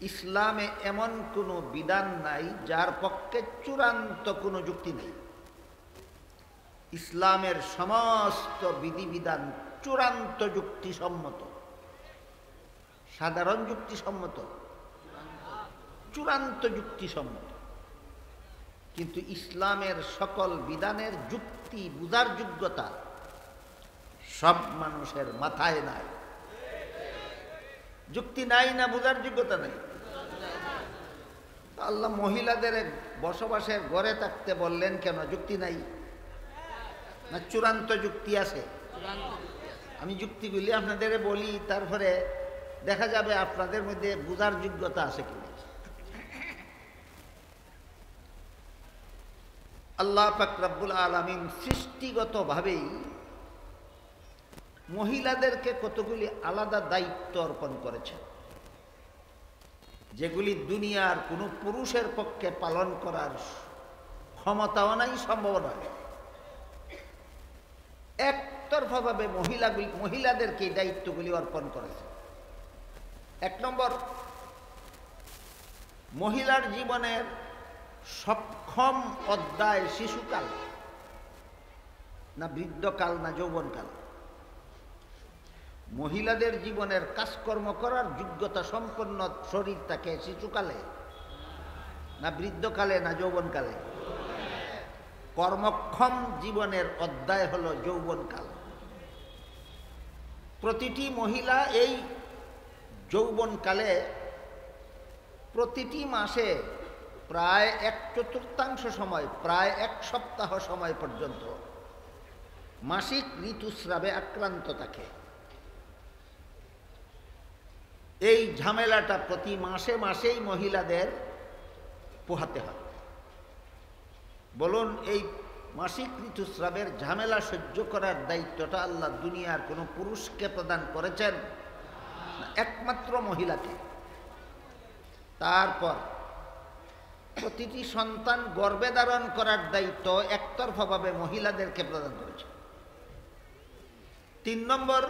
ইসলামে এমন কোনো বিধান নাই যার পক্ষে চূড়ান্ত কোনো যুক্তি নেই। ইসলামের সমস্ত বিধিবিধান চূড়ান্ত যুক্তিসম্মত, সাধারণ যুক্তিসম্মত, চূড়ান্ত যুক্তিসম্মত। কিন্তু ইসলামের সকল বিধানের যুক্তি বুঝার যোগ্যতা সব মানুষের মাথায় নাই। যুক্তি নাই না বুঝার যোগ্যতা নেই। আল্লাহ মহিলাদের বসবাসের ঘরে থাকতে বললেন কেন? যুক্তি নাই না চূড়ান্ত যুক্তি আছে? আমি যুক্তিগুলি আপনাদের বলি, তারপরে দেখা যাবে আপনাদের মধ্যে বুঝার যোগ্যতা আছে কিনা। আল্লাহ পাক রব্বুল আলামিন সৃষ্টিগতভাবেই মহিলাদেরকে কতগুলি আলাদা দায়িত্ব অর্পণ করেছেন, যেগুলি দুনিয়ার কোনো পুরুষের পক্ষে পালন করার ক্ষমতাও নাই, সম্ভব নয়। একতরফাভাবে মহিলাদেরকে এই দায়িত্বগুলি অর্পণ করেছে। এক নম্বর, মহিলার জীবনের সক্ষম অধ্যায় শিশুকাল, না বৃদ্ধকাল, না যৌবনকাল। মহিলাদের জীবনের কাজকর্ম করার যোগ্যতা সম্পন্ন শরীর থাকে শিশুকালে, না বৃদ্ধকালে, না যৌবনকালে? কর্মক্ষম জীবনের অধ্যায় হলো যৌবনকাল। প্রতিটি মহিলা এই যৌবনকালে প্রতিটি মাসে প্রায় 1/4 সময়, প্রায় 1 সপ্তাহ সময় পর্যন্ত মাসিক ঋতুস্রাবে আক্রান্ত থাকে। এই ঝামেলাটা প্রতি মাসে মাসেই মহিলাদের পোহাতে হয়। বলুন, এই মাসিক ঋতুস্রাবের ঝামেলা সহ্য করার দায়িত্বটা আল্লাহ দুনিয়ার কোনো পুরুষকে প্রদান করেছেন? একমাত্র মহিলাকে। তারপর প্রতিটি সন্তান গর্ভে ধারণ করার দায়িত্ব একতরফাভাবে মহিলাদেরকে প্রদান করেছে। 3 নম্বর,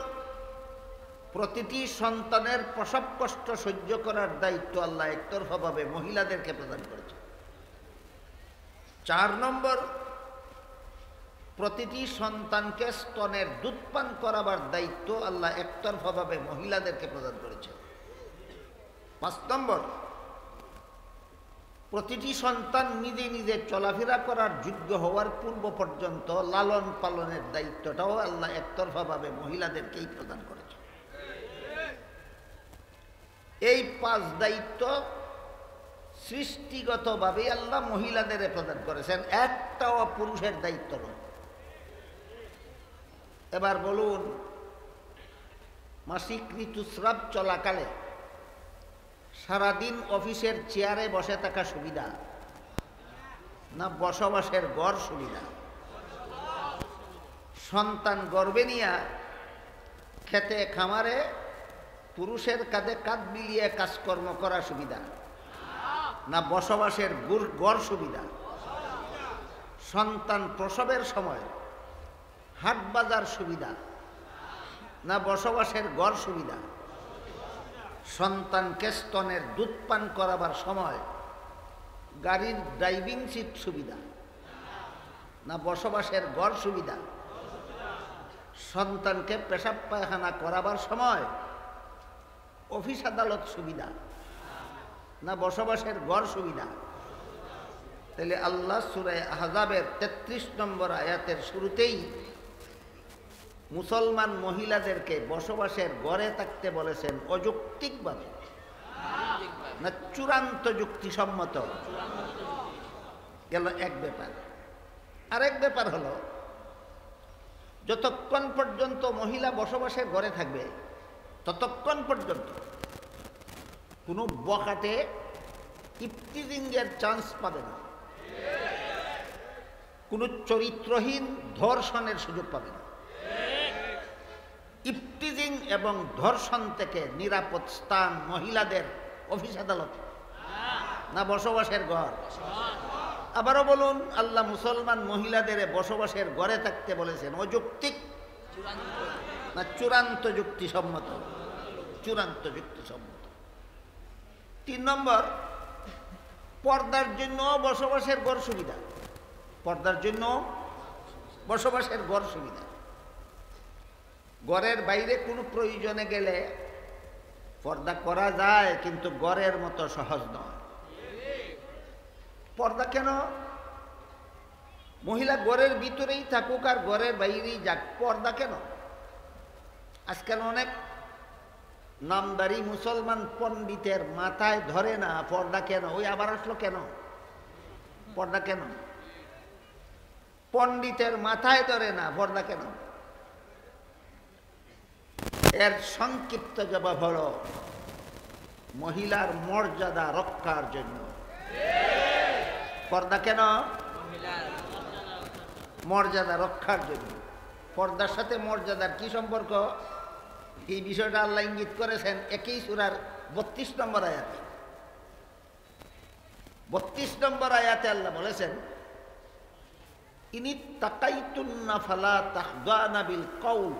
প্রতিটি সন্তানের প্রসব কষ্ট সহ্য করার দায়িত্ব আল্লাহ একতরফাভাবে মহিলাদেরকে প্রদান করেছে। 4 নম্বর, প্রতিটি সন্তানকে স্তনের দুধ পান করাবার দায়িত্ব আল্লাহ একতরফাভাবে মহিলাদেরকে প্রদান করেছে। 5 নম্বর, প্রতিটি সন্তান নিজে নিজে চলাফেরা করার যোগ্য হওয়ার পূর্ব পর্যন্ত লালন পালনের দায়িত্বটাও আল্লাহ একতরফাভাবে মহিলাদেরকেই প্রদান করেছে। এই 5 দায়িত্ব সৃষ্টিগতভাবে আল্লাহ মহিলাদের প্রদান করেছেন, একটাও পুরুষের দায়িত্ব নয়। এবার বলুন, মাসিক ঋতুস্রাব চলাকালে সারাদিন অফিসের চেয়ারে বসে থাকা সুবিধা, না বসবাসের ঘর সুবিধা? সন্তান গর্ভে নিয়ে খেতে খামারে পুরুষের কাঁধে কাঁধ মিলিয়ে কাজকর্ম করা সুবিধা, না বসবাসের ঘর সুবিধা? সন্তান প্রসবের সময় হাট বাজার সুবিধা, না বসবাসের ঘর সুবিধা? সন্তানকে স্তনের দুধ পান করাবার সময় গাড়ির ড্রাইভিং সিট সুবিধা, না বসবাসের ঘর সুবিধা? সন্তানকে পেশাব পায়খানা করাবার সময় অফিস আদালত সুবিধা, না বসবাসের ঘর সুবিধা? তাহলে আল্লাহ সূরা আহজাবের 33 নম্বর আয়াতের শুরুতেই মুসলমান মহিলাদেরকে বসবাসের ঘরে থাকতে বলেছেন অযৌক্তিকভাবে, না চূড়ান্ত যুক্তিসম্মত? গেল এক ব্যাপার। আরেক ব্যাপার হলো, যতক্ষণ পর্যন্ত মহিলা বসবাসের ঘরে থাকবে ততক্ষণ পর্যন্ত কোনো বখাটে ইফতিজিংয়ের চান্স পাবে না, কোনো চরিত্রহীন ধর্ষণের সুযোগ পাবে না। ইফতিজিং এবং ধর্ষণ থেকে নিরাপদ স্থান মহিলাদের অফিস আদালত, না বসবাসের ঘর? আবারও বলুন, আল্লাহ মুসলমান মহিলাদের বসবাসের ঘরে থাকতে বলেছেন অযৌক্তিক, না চূড়ান্ত যুক্তিসম্মত? চূড়ান্ত যুক্তিসম্মত। 3 নম্বর, পর্দার জন্য বসবাসের ঘর সুবিধা। পর্দার জন্য বসবাসের ঘর সুবিধা। ঘরের বাইরে কোনো প্রয়োজনে গেলে পর্দা করা যায়, কিন্তু ঘরের মতো সহজ নয়। পর্দা কেন? মহিলা ঘরের ভিতরেই থাকুক আর ঘরের বাইরেই যাক, পর্দা কেন? আজকাল অনেক নামদারি মুসলমান পণ্ডিতের মাথায় ধরে না পর্দা কেন, ওই আবার আসলো কেন, পর্দা কেন? পণ্ডিতের মাথায় ধরে না পর্দা কেন। এর সংক্ষিপ্ত জবাব হলো মহিলার মর্যাদা রক্ষার জন্য। পর্দা কেন? মর্যাদা রক্ষার জন্য। পর্দার সাথে মর্যাদার কি সম্পর্ক? এই বিষয়টা আল্লাহ ইঙ্গিত করেছেন একই সূরার 32 নম্বর আয়াতে। 32 নম্বর আয়াতে আল্লাহ বলেছেন, ইনিত্তাকাইতুন্না ফালা তাখদানা বিল কওল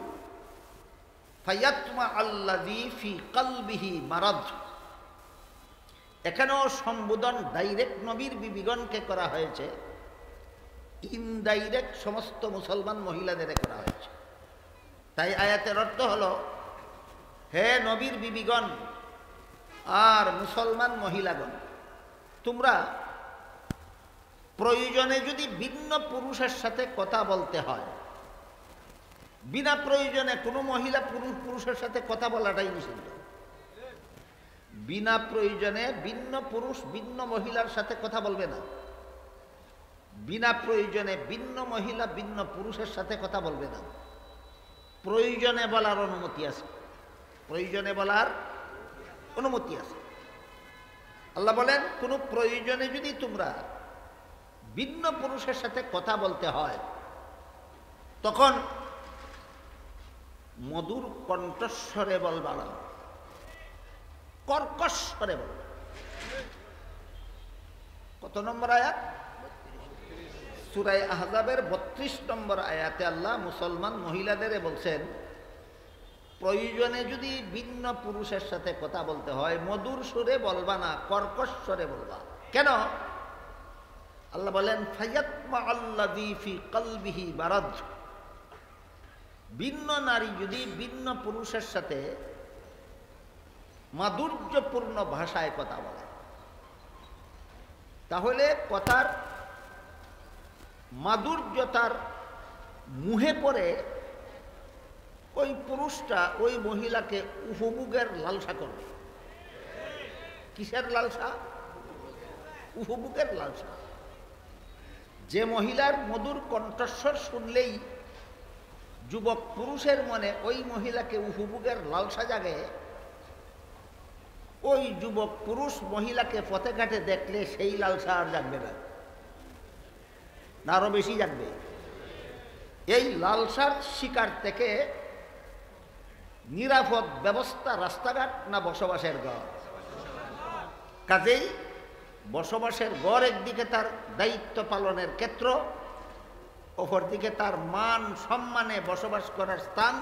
ফায়াতমা আল্লাযী ফি কলবিহি মারাদ। এখানেও সম্বোধন ডাইরেক্ট নবীর বিবিগণকে করা হয়েছে, ইনডাইরেক্ট সমস্ত মুসলমান মহিলাদের করা হয়েছে। তাই আয়াতের অর্থ হলো, হে নবীর বিবিগণ আর মুসলমান মহিলাগণ, তোমরা প্রয়োজনে যদি ভিন্ন পুরুষের সাথে কথা বলতে হয়, বিনা প্রয়োজনে কোনো মহিলা পুরুষের সাথে কথা বলাটাই নিষিদ্ধ। বিনা প্রয়োজনে ভিন্ন পুরুষ ভিন্ন মহিলার সাথে কথা বলবে না। বিনা প্রয়োজনে ভিন্ন মহিলা ভিন্ন পুরুষের সাথে কথা বলবে না। প্রয়োজনে বলার অনুমতি আছে, প্রয়োজনে বলার অনুমতি আছে। আল্লাহ বলেন, কোনো প্রয়োজনে যদি তোমরা ভিন্ন পুরুষের সাথে কথা বলতে হয়, তখন মধুর কণ্ঠস্বরে বলবা না, কর্কশ স্বরে বলবা। কত নম্বর আয়াত? সূরা আহজাবের 32 নম্বর আয়াতে আল্লাহ মুসলমান মহিলাদের বলছেন, প্রয়োজনে যদি ভিন্ন পুরুষের সাথে কথা বলতে হয় মধুর সুরে বলবা না, কর্কশ স্বরে বলবা। কেন? আল্লাহ বলেন, ফায়াতমা আল্লাযী ফি কলবিহি মারাদ। ভিন্ন নারী যদি ভিন্ন পুরুষের সাথে মাধুর্যপূর্ণ ভাষায় কথা বলে, তাহলে কথার মাধুর্যতার মুহে পড়ে ওই পুরুষটা ওই মহিলাকে উপভোগের লালসা করবে। কিসের লালসা? উপভোগের লালসা। যে মহিলার মধুর কণ্ঠস্বর শুনলেই যুবক পুরুষের মনে ওই মহিলাকে উপভোগের লালসা জাগে, ওই যুবক পুরুষ মহিলাকে পথে ঘাটে দেখলে সেই লালসা আর জাগবে না, আরো বেশি জাগবে। এই লালসার শিকার থেকে নিরাপদ ব্যবস্থা রাস্তাঘাট না বসবাসের ঘর? কাজেই বসবাসের ঘর একদিকে তার দায়িত্ব পালনের ক্ষেত্র, অপরদিকে তার মান সম্মানে বসবাস করার স্থান,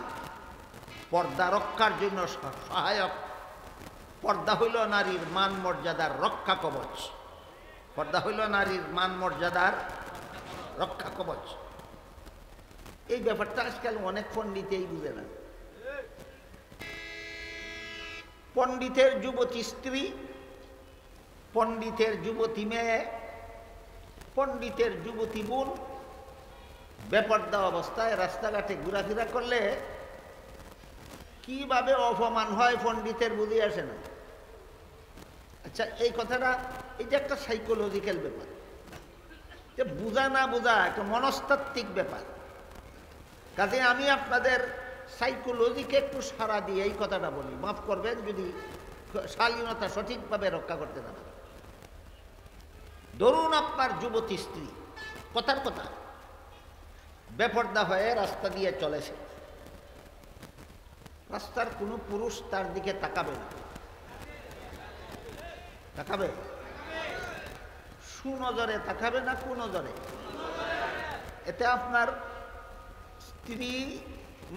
পর্দা রক্ষার জন্য সহায়ক। পর্দা হইল নারীর মান মর্যাদার রক্ষা কবচ। পর্দা হইল নারীর মান মর্যাদার রক্ষা কবচ। এই ব্যাপারটা আজকাল অনেক পণ্ডিতেই বুঝে না। পণ্ডিতের যুবতী স্ত্রী, পণ্ডিতের যুবতী মেয়ে, পণ্ডিতের যুবতী বোন বেপর্দা অবস্থায় রাস্তাঘাটে ঘোরাফেরা করলে কিভাবে অপমান হয় পণ্ডিতের বুঝে আসে না। আচ্ছা, এই কথাটা, এটা একটা সাইকোলজিক্যাল ব্যাপার, যে বোঝা না বোঝা একটা মনস্তাত্ত্বিক ব্যাপার। কাজে আমি আপনাদের সাইকোলজিকে একটু সাড়া দিয়ে এই কথাটা বলি, মাফ করবেন যদি শালীনতা সঠিকভাবে রক্ষা করতে না পারে। ধরুন আপনার যুবতী স্ত্রী, কথার কথা, বেপর্দা হয়ে রাস্তা দিয়ে চলেছে, রাস্তার কোনো পুরুষ তার দিকে তাকাবে না। তাকাবে? সুনজরে তাকাবে না কুনজরে? এতে আপনার স্ত্রী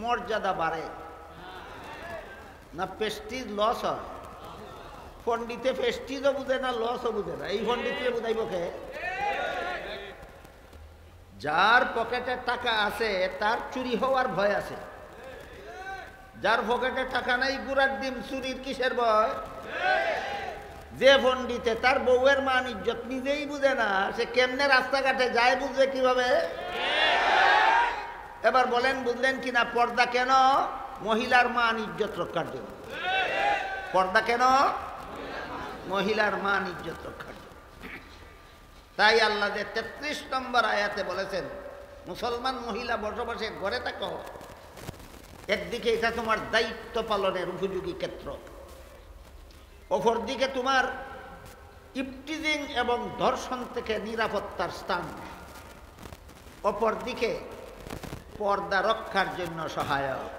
মর্যাদা বাড়ে না প্রেস্টিজ লস হয়? পণ্ডিতে ফেস্টিজও বুঝে না, লসও বুঝে না, এই পণ্ডিতকে বুঝাইব কে? যার পকেটে টাকা আছে তার চুরি হওয়ার ভয় আছে, যার পকেটে টাকা নাই গুড়ার ডিম চুরির কিসের ভয়? যে পণ্ডিতে তার বউয়ের মান ইজ্জত নিজেই বুঝে না, সে কেমনে রাস্তাঘাটে যায় বুঝবে কিভাবে? এবার বলেন বুঝলেন কিনা? পর্দা কেন? মহিলার মান ইজ্জত রক্ষার জন্য। পর্দা কেন? মহিলার মান ইজ্জত রক্ষার জন্য। তাই আল্লাহ 33 নম্বর আয়াতে বলেছেন, মুসলমান মহিলা বসবাসের ঘরে থাকো, একদিকে এটা তোমার দায়িত্ব পালনের উপযোগী ক্ষেত্র, অপরদিকে তোমার ইফটিজিং এবং ধর্ষণ থেকে নিরাপত্তার স্থান, অপরদিকে পর্দা রক্ষার জন্য সহায়ক।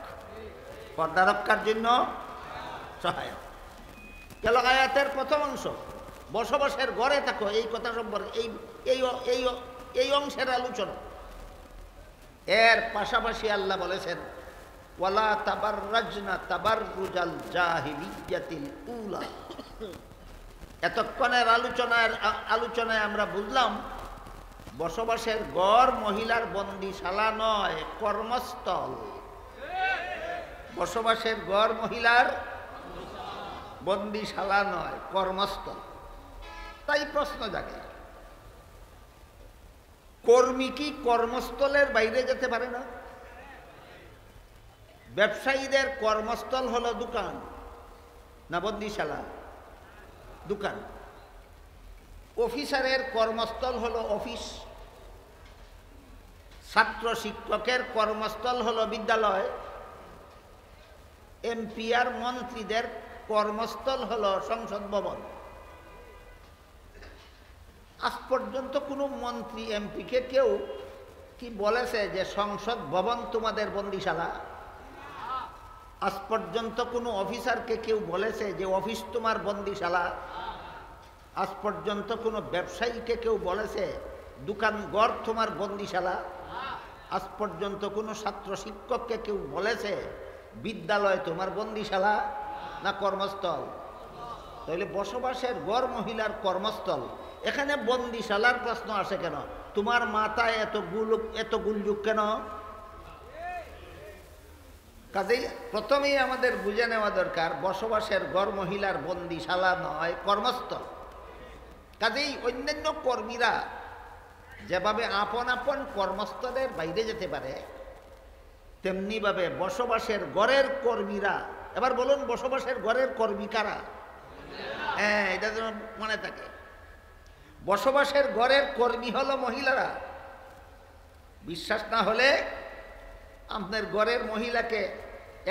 পর্দা রক্ষার জন্য সহায়ক। গেল আয়াতের প্রথম অংশ, বসবাসের ঘরে থাকো, এই কথা সম্পর্কে এই অংশের আলোচনা। এর পাশাপাশি আল্লাহ বলেছেন, ওয়ালা তাবাররাজনা তাবাররুজাল জাহিলিয়াতিল উলা। এতক্ষণের আলোচনায় আমরা বুঝলাম বসবাসের ঘর মহিলার বন্দিশালা নয়, কর্মস্থল। বসবাসের ঘর মহিলার বন্দিশালা নয়, কর্মস্থল। তাই প্রশ্ন জাগে, কর্মী কি কর্মস্থলের বাইরে যেতে পারে না? ব্যবসায়ীদের কর্মস্থল হলো দোকান না বন্দিশালা? দোকান। অফিসারের কর্মস্থল হলো অফিস। ছাত্র শিক্ষকের কর্মস্থল হলো বিদ্যালয়। এমপি আর মন্ত্রীদের কর্মস্থল হলো সংসদ ভবন। আজ পর্যন্ত কোনো মন্ত্রী এমপিকে কেউ কি বলেছে যে সংসদ ভবন তোমাদের বন্দিশালা? আজ পর্যন্ত কোনো অফিসারকে কেউ বলেছে যে অফিস তোমার বন্দিশালা? আজ পর্যন্ত কোনো ব্যবসায়ীকে কেউ বলেছে দোকান ঘর তোমার বন্দিশালা? আজ পর্যন্ত কোনো ছাত্র শিক্ষককে কেউ বলেছে বিদ্যালয় তোমার বন্দিশালা না কর্মস্থল? তাহলে বসবাসের ঘর মহিলার কর্মস্থল, এখানে বন্দিশালার প্রশ্ন আসে কেন? তোমার মাথায় এত গুলযুগ কেন? কাজেই প্রথমেই আমাদের বুঝে নেওয়া দরকার, বসবাসের ঘর মহিলার বন্দিশালা নয়, কর্মস্থল। কাজেই অন্যান্য কর্মীরা যেভাবে আপন আপন কর্মস্থলের বাইরে যেতে পারে, তেমনিভাবে বসবাসের ঘরের কর্মীরা, এবার বলুন বসবাসের ঘরের কর্মী কারা? হ্যাঁ, এটা যেন মনে থাকে। বসবাসের ঘরের কর্মী হলো মহিলারা। বিশ্বাস না হলে আপনার ঘরের মহিলাকে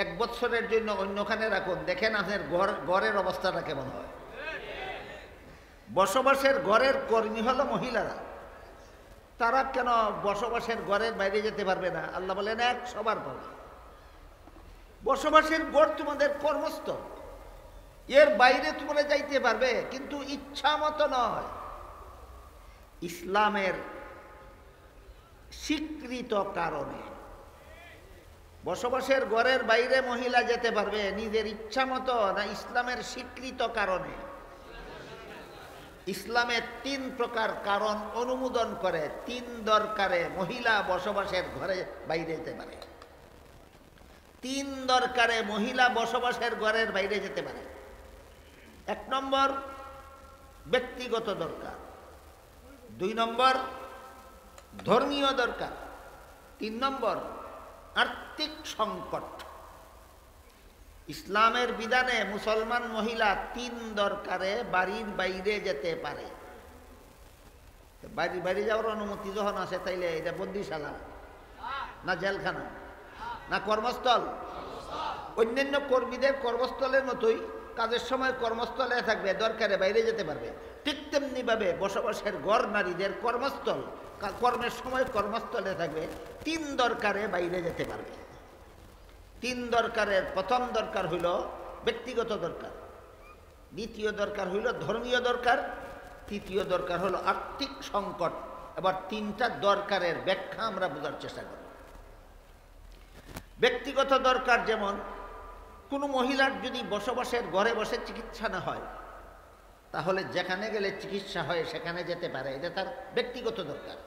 1 বছরের জন্য অন্যখানে রাখুন, দেখেন আপনার ঘরের অবস্থাটা কেমন হয়। বসবাসের ঘরের কর্মী হলো মহিলারা। তারা কেন বসবাসের ঘরের বাইরে যেতে পারবে না? আল্লাহ বলেন এক সবার পাবে। বসবাসের ঘর তোমাদের কর্মস্থল, এর বাইরে তোমরা যাইতে পারবে, কিন্তু ইচ্ছা মতো নয়। ইসলামের স্বীকৃত কারণে বসবাসের ঘরের বাইরে মহিলা যেতে পারবে নিজের ইচ্ছা মতো না ইসলামের স্বীকৃত কারণে? ইসলামের 3 প্রকার কারণ অনুমোদন করে 3 দরকারে মহিলা বসবাসের ঘরে বাইরে যেতে পারে। 3 দরকারে মহিলা বসবাসের ঘরের বাইরে যেতে পারে। 1 নম্বর ব্যক্তিগত দরকার, 2 নম্বর ধর্মীয় দরকার, 3 নম্বর আর্থিক সংকট। ইসলামের বিধানে মুসলমান মহিলা 3 দরকারে বাড়ির বাইরে যেতে পারে। বাড়ির বাইরে যাওয়ার অনুমতি যখন আসে, তাইলে এটা বন্দিশালা না জেলখানা না কর্মস্থল? অন্যান্য কর্মীদের কর্মস্থলের মতোই কাজের সময় কর্মস্থলে থাকবে, দরকারে বাইরে যেতে পারবে। ঠিক তেমনিভাবে বসবাসের ঘর নারীদের কর্মস্থল, কর্মের সময় কর্মস্থলে থাকবে, 3 দরকারে বাইরে যেতে পারবে। 3 দরকারের প্রথম দরকার হইল ব্যক্তিগত দরকার, দ্বিতীয় দরকার হইল ধর্মীয় দরকার, তৃতীয় দরকার হলো আর্থিক সংকট। এবার 3টা দরকারের ব্যাখ্যা আমরা বোঝার চেষ্টা করব। ব্যক্তিগত দরকার, যেমন কোনো মহিলার যদি বসবাসের ঘরে বসে চিকিৎসা না হয়, তাহলে যেখানে গেলে চিকিৎসা হয় সেখানে যেতে পারে, এটা তার ব্যক্তিগত দরকার।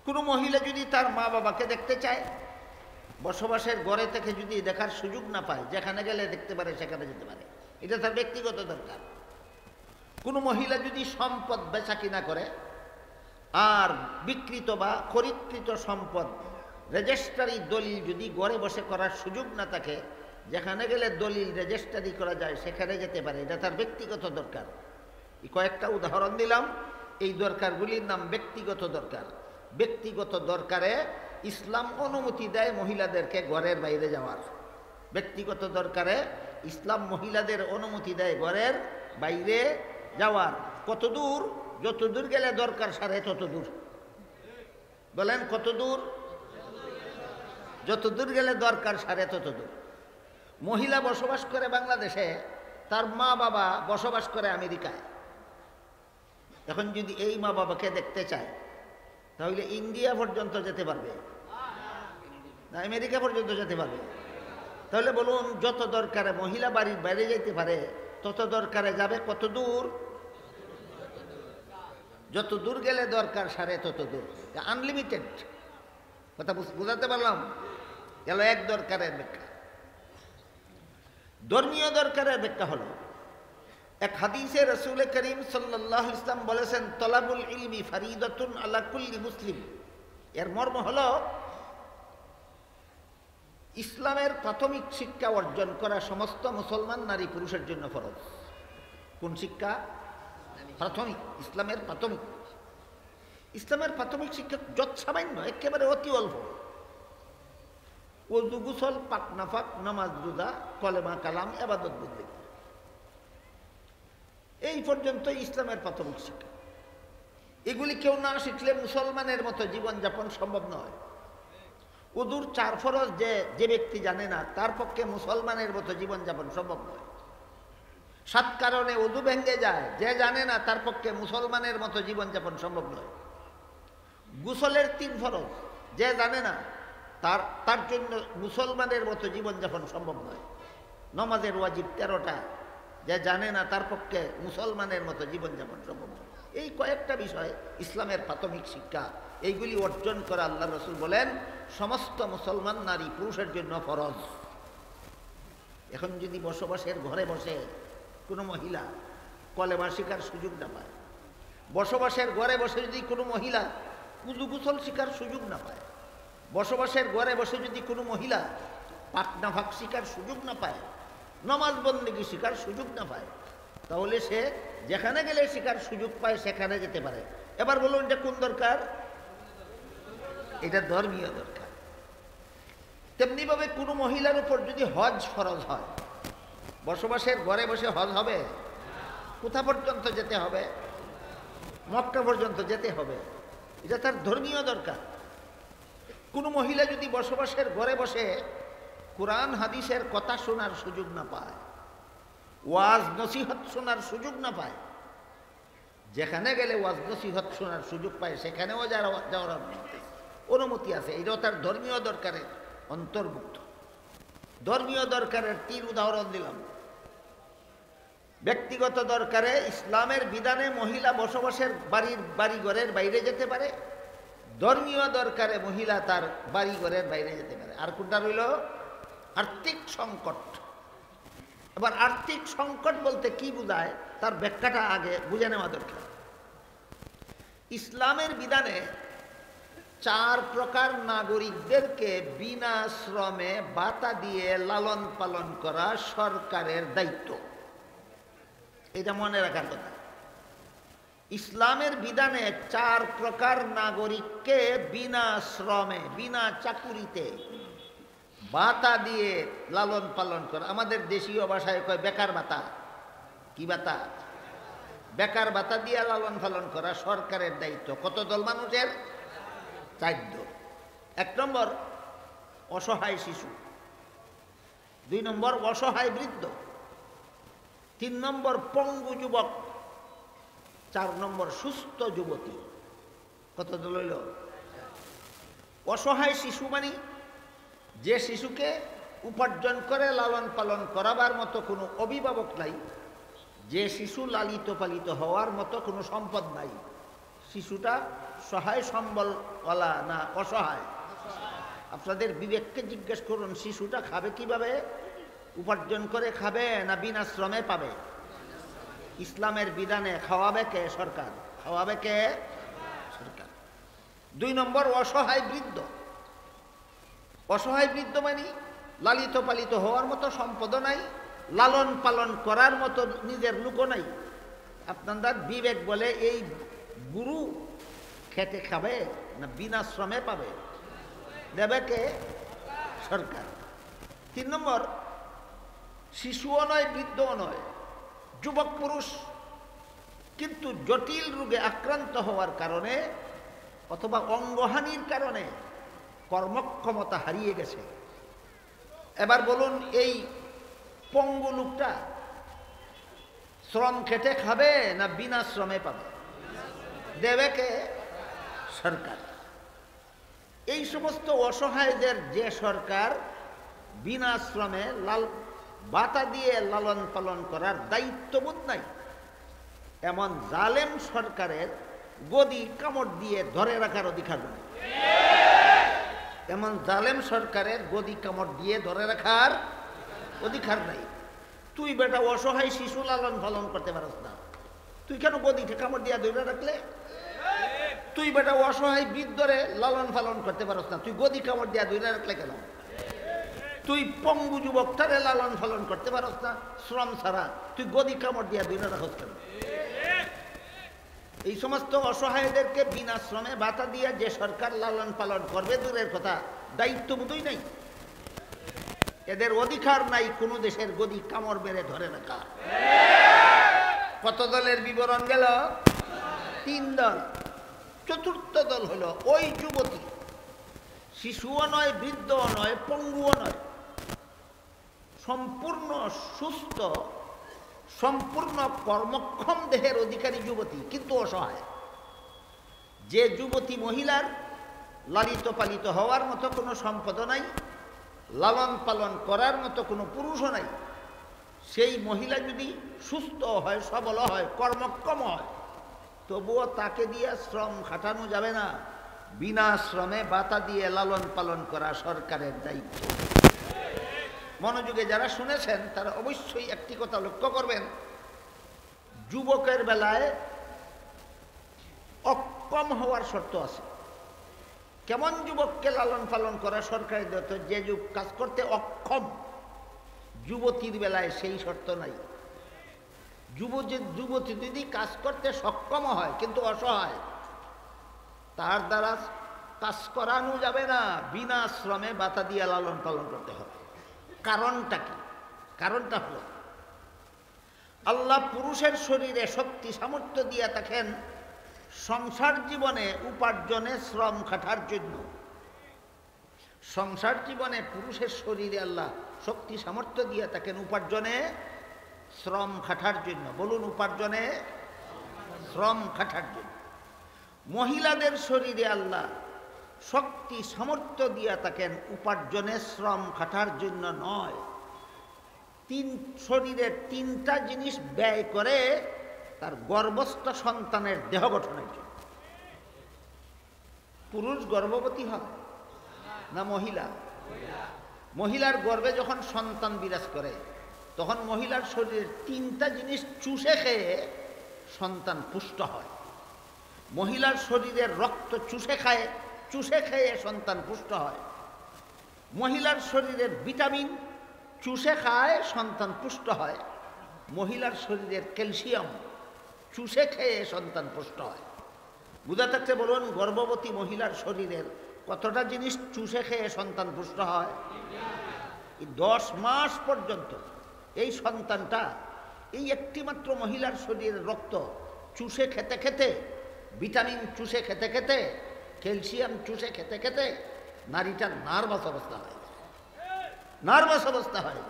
কোনো মহিলা যদি তার মা বাবাকে দেখতে চায়, বসবাসের ঘরে থেকে যদি দেখার সুযোগ না পায়, যেখানে গেলে দেখতে পারে সেখানে যেতে পারে, এটা তার ব্যক্তিগত দরকার। কোনো মহিলা যদি সম্পদ বেচা কিনা করে আর বিকৃত বা খরিদকৃত সম্পদ রেজিস্ট্রারি দলিল যদি ঘরে বসে করার সুযোগ না থাকে, যেখানে গেলে দলিল রেজিস্ট্রারি করা যায় সেখানে যেতে পারে, এটা তার ব্যক্তিগত দরকার। এই কয়েকটা উদাহরণ দিলাম, এই দরকারগুলির নাম ব্যক্তিগত দরকার। ব্যক্তিগত দরকারে ইসলাম অনুমতি দেয় মহিলাদেরকে ঘরের বাইরে যাওয়ার। ব্যক্তিগত দরকারে ইসলাম মহিলাদের অনুমতি দেয় ঘরের বাইরে যাওয়ার। কত দূর? যত দূর গেলে দরকার সারে তত দূর। বলেন কত দূর? যত দূর গেলে দরকার সারে তত দূর। মহিলা বসবাস করে বাংলাদেশে, তার মা বাবা বসবাস করে আমেরিকায়। এখন যদি এই মা বাবাকে দেখতে চায় তাহলে ইন্ডিয়া পর্যন্ত যেতে পারবে না আমেরিকা পর্যন্ত যেতে পারবে? তাহলে বলুন, যত দরকারে মহিলা বাড়ির বাইরে যেতে পারে তত দরকারে যাবে কত দূর? যত দূর গেলে দরকার সারে তত দূর। আনলিমিটেড কথা বুঝাতে পারলাম? গেল এক দরকারের ব্যাখ্যা। ধর্মীয় দরকারের ব্যাখ্যা হলো, এক হাদিসে রাসূল করিম সাল্লাল্লাহু আলাইহি ওয়াসাল্লাম বলেছেন, তলাবুল ইলমি ফরিদাতুন আলা কুল্লি মুসলিম। এর মর্ম হলো, ইসলামের প্রাথমিক শিক্ষা অর্জন করা সমস্ত মুসলমান নারী পুরুষের জন্য ফরজ। কোন শিক্ষা? প্রাথমিক। ইসলামের প্রাথমিক। ইসলামের প্রাথমিক শিক্ষা যত সামান্য, একেবারে অতি অল্প। ওযু, গোসল, পাক নাফাক, নামাজ, রোজা, কলেমা, কালাম, ইবাদত বন্দেগী, এই পর্যন্ত ইসলামের প্রাথমিক শিক্ষা। এগুলি কেউ না শিখলে মুসলমানের মতো জীবনযাপন সম্ভব নয়। উযুর 4 ফরজ যে ব্যক্তি জানে না, তার পক্ষে মুসলমানের মতো জীবনযাপন সম্ভব নয়। 7 কারণে উযু ভেঙে যায়, যে জানে না তার পক্ষে মুসলমানের মতো জীবনযাপন সম্ভব নয়। গোসলের 3 ফরজ যে জানে না, তার জন্য মুসলমানের মতো জীবনযাপন সম্ভব নয়। নমাজের ওয়াজিব 13টা, যে জানে না তার পক্ষে মুসলমানের মতো জীবনযাপন সম্ভব নয়। এই কয়েকটা বিষয় ইসলামের প্রাথমিক শিক্ষা। এইগুলি অর্জন করা আল্লাহ রাসূল বলেন সমস্ত মুসলমান নারী পুরুষের জন্য ফরজ। এখন যদি বসবাসের ঘরে বসে কোনো মহিলা কলেমা শিখার সুযোগ না পায়, বসবাসের ঘরে বসে যদি কোনো মহিলা উযু গোসল শিখার সুযোগ না পায়, বসবাসের ঘরে বসে যদি কোনো মহিলা পাক নাফাক শিখার সুযোগ না পায়, নামাজ বন্দেগী শিখার সুযোগ না পায়, তাহলে সে যেখানে গেলে শিখার সুযোগ পায় সেখানে যেতে পারে। এবার বলুন, এটা কোন দরকার? এটা ধর্মীয় দরকার। তেমনিভাবে কোনো মহিলার উপর যদি হজ ফরজ হয়, বসবাসের ঘরে বসে হজ হবে? কোথা পর্যন্ত যেতে হবে? মক্কা পর্যন্ত যেতে হবে। এটা তার ধর্মীয় দরকার। কোনো মহিলা যদি বসবাসের ঘরে বসে কোরআন হাদিসের কথা শোনার সুযোগ না পায়, ওয়াজ নসিহত শোনার সুযোগ না পায়, যেখানে গেলে ওয়াজ নসিহত শোনার সুযোগ পায় সেখানেও যাওয়ার অনুমতি আছে। এটাও তার ধর্মীয় দরকারের অন্তর্ভুক্ত। ধর্মীয় দরকারের 3 উদাহরণ দিলাম। ব্যক্তিগত দরকারে ইসলামের বিধানে মহিলা বসবাসের বাড়িঘরের বাইরে যেতে পারে। ধর্মীয় দরকারে মহিলা তার বাড়িঘরের বাইরে যেতে পারে। আর কোনটা রইল? আর্থিক সংকট। এবার আর্থিক সংকট বলতে কি বোঝায় তার ব্যাখ্যাটা আগে বুঝে নেওয়া দরকার। ইসলামের বিধানে 4 প্রকার নাগরিকদেরকে বিনা শ্রমে ভাতা দিয়ে লালন পালন করা সরকারের দায়িত্ব। এটা মনে রাখার কথা। ইসলামের বিধানে 4 প্রকার নাগরিককে বিনা শ্রমে, বিনা চাকুরিতে ভাতা দিয়ে লালন পালন করা। আমাদের দেশীয় ভাষায় কয় বেকার ভাতা। কি ভাতা? বেকার ভাতা দিয়ে লালন পালন করা সরকারের দায়িত্ব। কত দল মানুষের? 4 দল। 1 নম্বর অসহায় শিশু, 2 নম্বর অসহায় বৃদ্ধ, 3 নম্বর পঙ্গু যুবক, 4 নম্বর সুস্থ যুবতী। কত দল হইল? অসহায় শিশু মানে যে শিশুকে উপার্জন করে লালন পালন করাবার মতো কোনো অভিভাবক নাই, যে শিশু লালিত পালিত হওয়ার মতো কোনো সম্পদ নাই, শিশুটা সহায় সম্বলওয়ালা না অসহায়? আপনাদের বিবেককে জিজ্ঞেস করুন, শিশুটা খাবে কিভাবে? উপার্জন করে খাবে না বিনা শ্রমে পাবে? ইসলামের বিধানে খাওয়াবে কে? সরকার। খাওয়াবে কে? সরকার। 2 নম্বর, অসহায় বৃদ্ধ। অসহায় বৃদ্ধ মানে লালিত পালিত হওয়ার মতো সম্পদও নাই, লালন পালন করার মতো নিজের লোকও নাই। আপনাদের বিবেক বলে এই বুড়ু খেটে খাবে না বিনা শ্রমে পাবে? দেবে কে? সরকার। 3 নম্বর, শিশুও নয়, বৃদ্ধও নয়, যুবক পুরুষ, কিন্তু জটিল রোগে আক্রান্ত হওয়ার কারণে অথবা অঙ্গহানির কারণে কর্মক্ষমতা হারিয়ে গেছে। এবার বলুন, এই পঙ্গু লোকটা শ্রম খেটে খাবে না বিনা শ্রমে পাবে? দেবে কে? সরকার। এই সমস্ত অসহায়দের যে সরকার বিনা শ্রমে বাতা দিয়ে লালন পালন করার দায়িত্ববোধ নাই, এমন জালেম সরকারের গদি কামড় দিয়ে ধরে রাখার অধিকার নেই। এমন জালেম সরকারের গদি কামড় দিয়ে ধরে রাখার অধিকার নাই। তুই বেটা অসহায় শিশু লালন পালন করতে পারস না, তুই কেন গদিতে কামড় দিয়ে ধরে রাখলে? তুই বেটা অসহায় বৃদ্ধরে লালন পালন করতে পারস না, তুই গদি কামড় দিয়ে ধরে রাখলে কেন? তুই পঙ্গু যুবকটারে লালন পালন করতে পারস না শ্রম ছাড়া, তুই গদি কামড় দিয়ে ধরে রাখস কেন? এই সমস্ত অসহায়দেরকে বিনা শ্রমে ভাতা দিয়ে যে সরকার লালন পালন করবে দূরের কথা, দায়িত্ববোধই নাই। এদের অধিকার নাই কোনো দেশের গদি কামড় মেরে ধরে রাখা। কত দলের বিবরণ গেল? 3 দল। 4র্থ দল হলো ওই যুবতী, শিশুও নয়, বৃদ্ধও নয়, পঙ্গুও নয়, সম্পূর্ণ সুস্থ, সম্পূর্ণ কর্মক্ষম দেহের অধিকারী যুবতী, কিন্তু অসহায়। যে যুবতী মহিলার লালিত পালিত হওয়ার মতো কোনো সম্পদ নাই, লালন পালন করার মতো কোনো পুরুষও নাই, সেই মহিলা যদি সুস্থ হয়, সবল হয়, কর্মক্ষম হয়, তবুও তাকে দিয়ে শ্রম খাটানো যাবে না। বিনা শ্রমে ভাতা দিয়ে লালন পালন করা সরকারের দায়িত্ব। মনোযোগে যারা শুনেছেন তারা অবশ্যই একটি কথা লক্ষ্য করবেন, যুবকের বেলায় অক্ষম হওয়ার শর্ত আছে। কেমন যুবককে লালন পালন করা সরকারের দায়িত্ব? যে যুগ কাজ করতে অক্ষম। যুবতীর বেলায় সেই শর্ত নাই। যুবতী যদি কাজ করতে সক্ষম হয় কিন্তু অসহায়, তার দ্বারা কাজ করানো যাবে না, বিনা শ্রমে ভাতা দিয়ে লালন পালন করতে হবে। কারণটা কি? কারণটা হলো আল্লাহ পুরুষের শরীরে শক্তি সামর্থ্য দিয়ে থাকেন সংসার জীবনে উপার্জনে শ্রম খাটার জন্য। সংসার জীবনে পুরুষের শরীরে আল্লাহ শক্তি সামর্থ্য দিয়ে থাকেন উপার্জনে শ্রম খাটার জন্য। বলুন, উপার্জনে শ্রম খাটার জন্য। মহিলাদের শরীরে আল্লাহ শক্তি সামর্থ্য দিয়ে থাকেন উপার্জনে শ্রম খাটার জন্য নয়, শরীরের 3টা জিনিস ব্যয় করে তার গর্ভস্থ সন্তানের দেহ গঠনের জন্য। পুরুষ গর্ভবতী হয় না মহিলা? মহিলার গর্ভে যখন সন্তান বিরাজ করে তখন মহিলার শরীরের 3টা জিনিস চুষে খেয়ে সন্তান পুষ্ট হয়। মহিলার শরীরের রক্ত চুষে খেয়ে সন্তান পুষ্ট হয়। মহিলার শরীরের ভিটামিন চুষে খায় সন্তান পুষ্ট হয়। মহিলার শরীরের ক্যালসিয়াম চুষে খেয়ে সন্তান পুষ্ট হয়। বুঝা থাকছে? বলুন, গর্ভবতী মহিলার শরীরের কতটা জিনিস চুষে খেয়ে সন্তান পুষ্ট হয়? 10 মাস পর্যন্ত এই সন্তানটা এই একটিমাত্র মহিলার শরীরের রক্ত চুষে খেতে খেতে, ভিটামিন চুষে খেতে খেতে, ক্যালসিয়াম চুষে খেতে খেতে নারীটার নার্ভাস অবস্থা হয়, নার্ভাস অবস্থা হয়।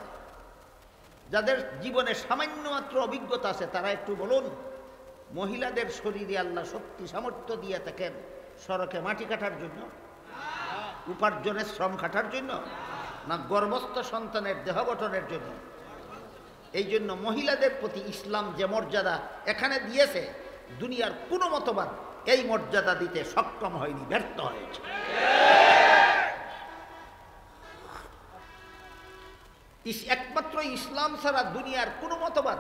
যাদের জীবনে সামান্য মাত্র অভিজ্ঞতা আছে তারা একটু বলুন, মহিলাদের শরীরে আল্লাহ শক্তি সামর্থ্য দিয়ে থাকেন সড়কে মাটি কাটার জন্য, উপার্জনের শ্রম খাটার জন্য, না গর্ভস্থ সন্তানের দেহ গঠনের জন্য? এই জন্য মহিলাদের প্রতি ইসলাম যে মর্যাদা এখানে দিয়েছে, দুনিয়ার কোনো মতবাদ এই মর্যাদা দিতে সক্ষম হয়নি, ব্যর্থ হয়েছে। একমাত্র ইসলাম ছাড়া দুনিয়ার কোনো মতবাদ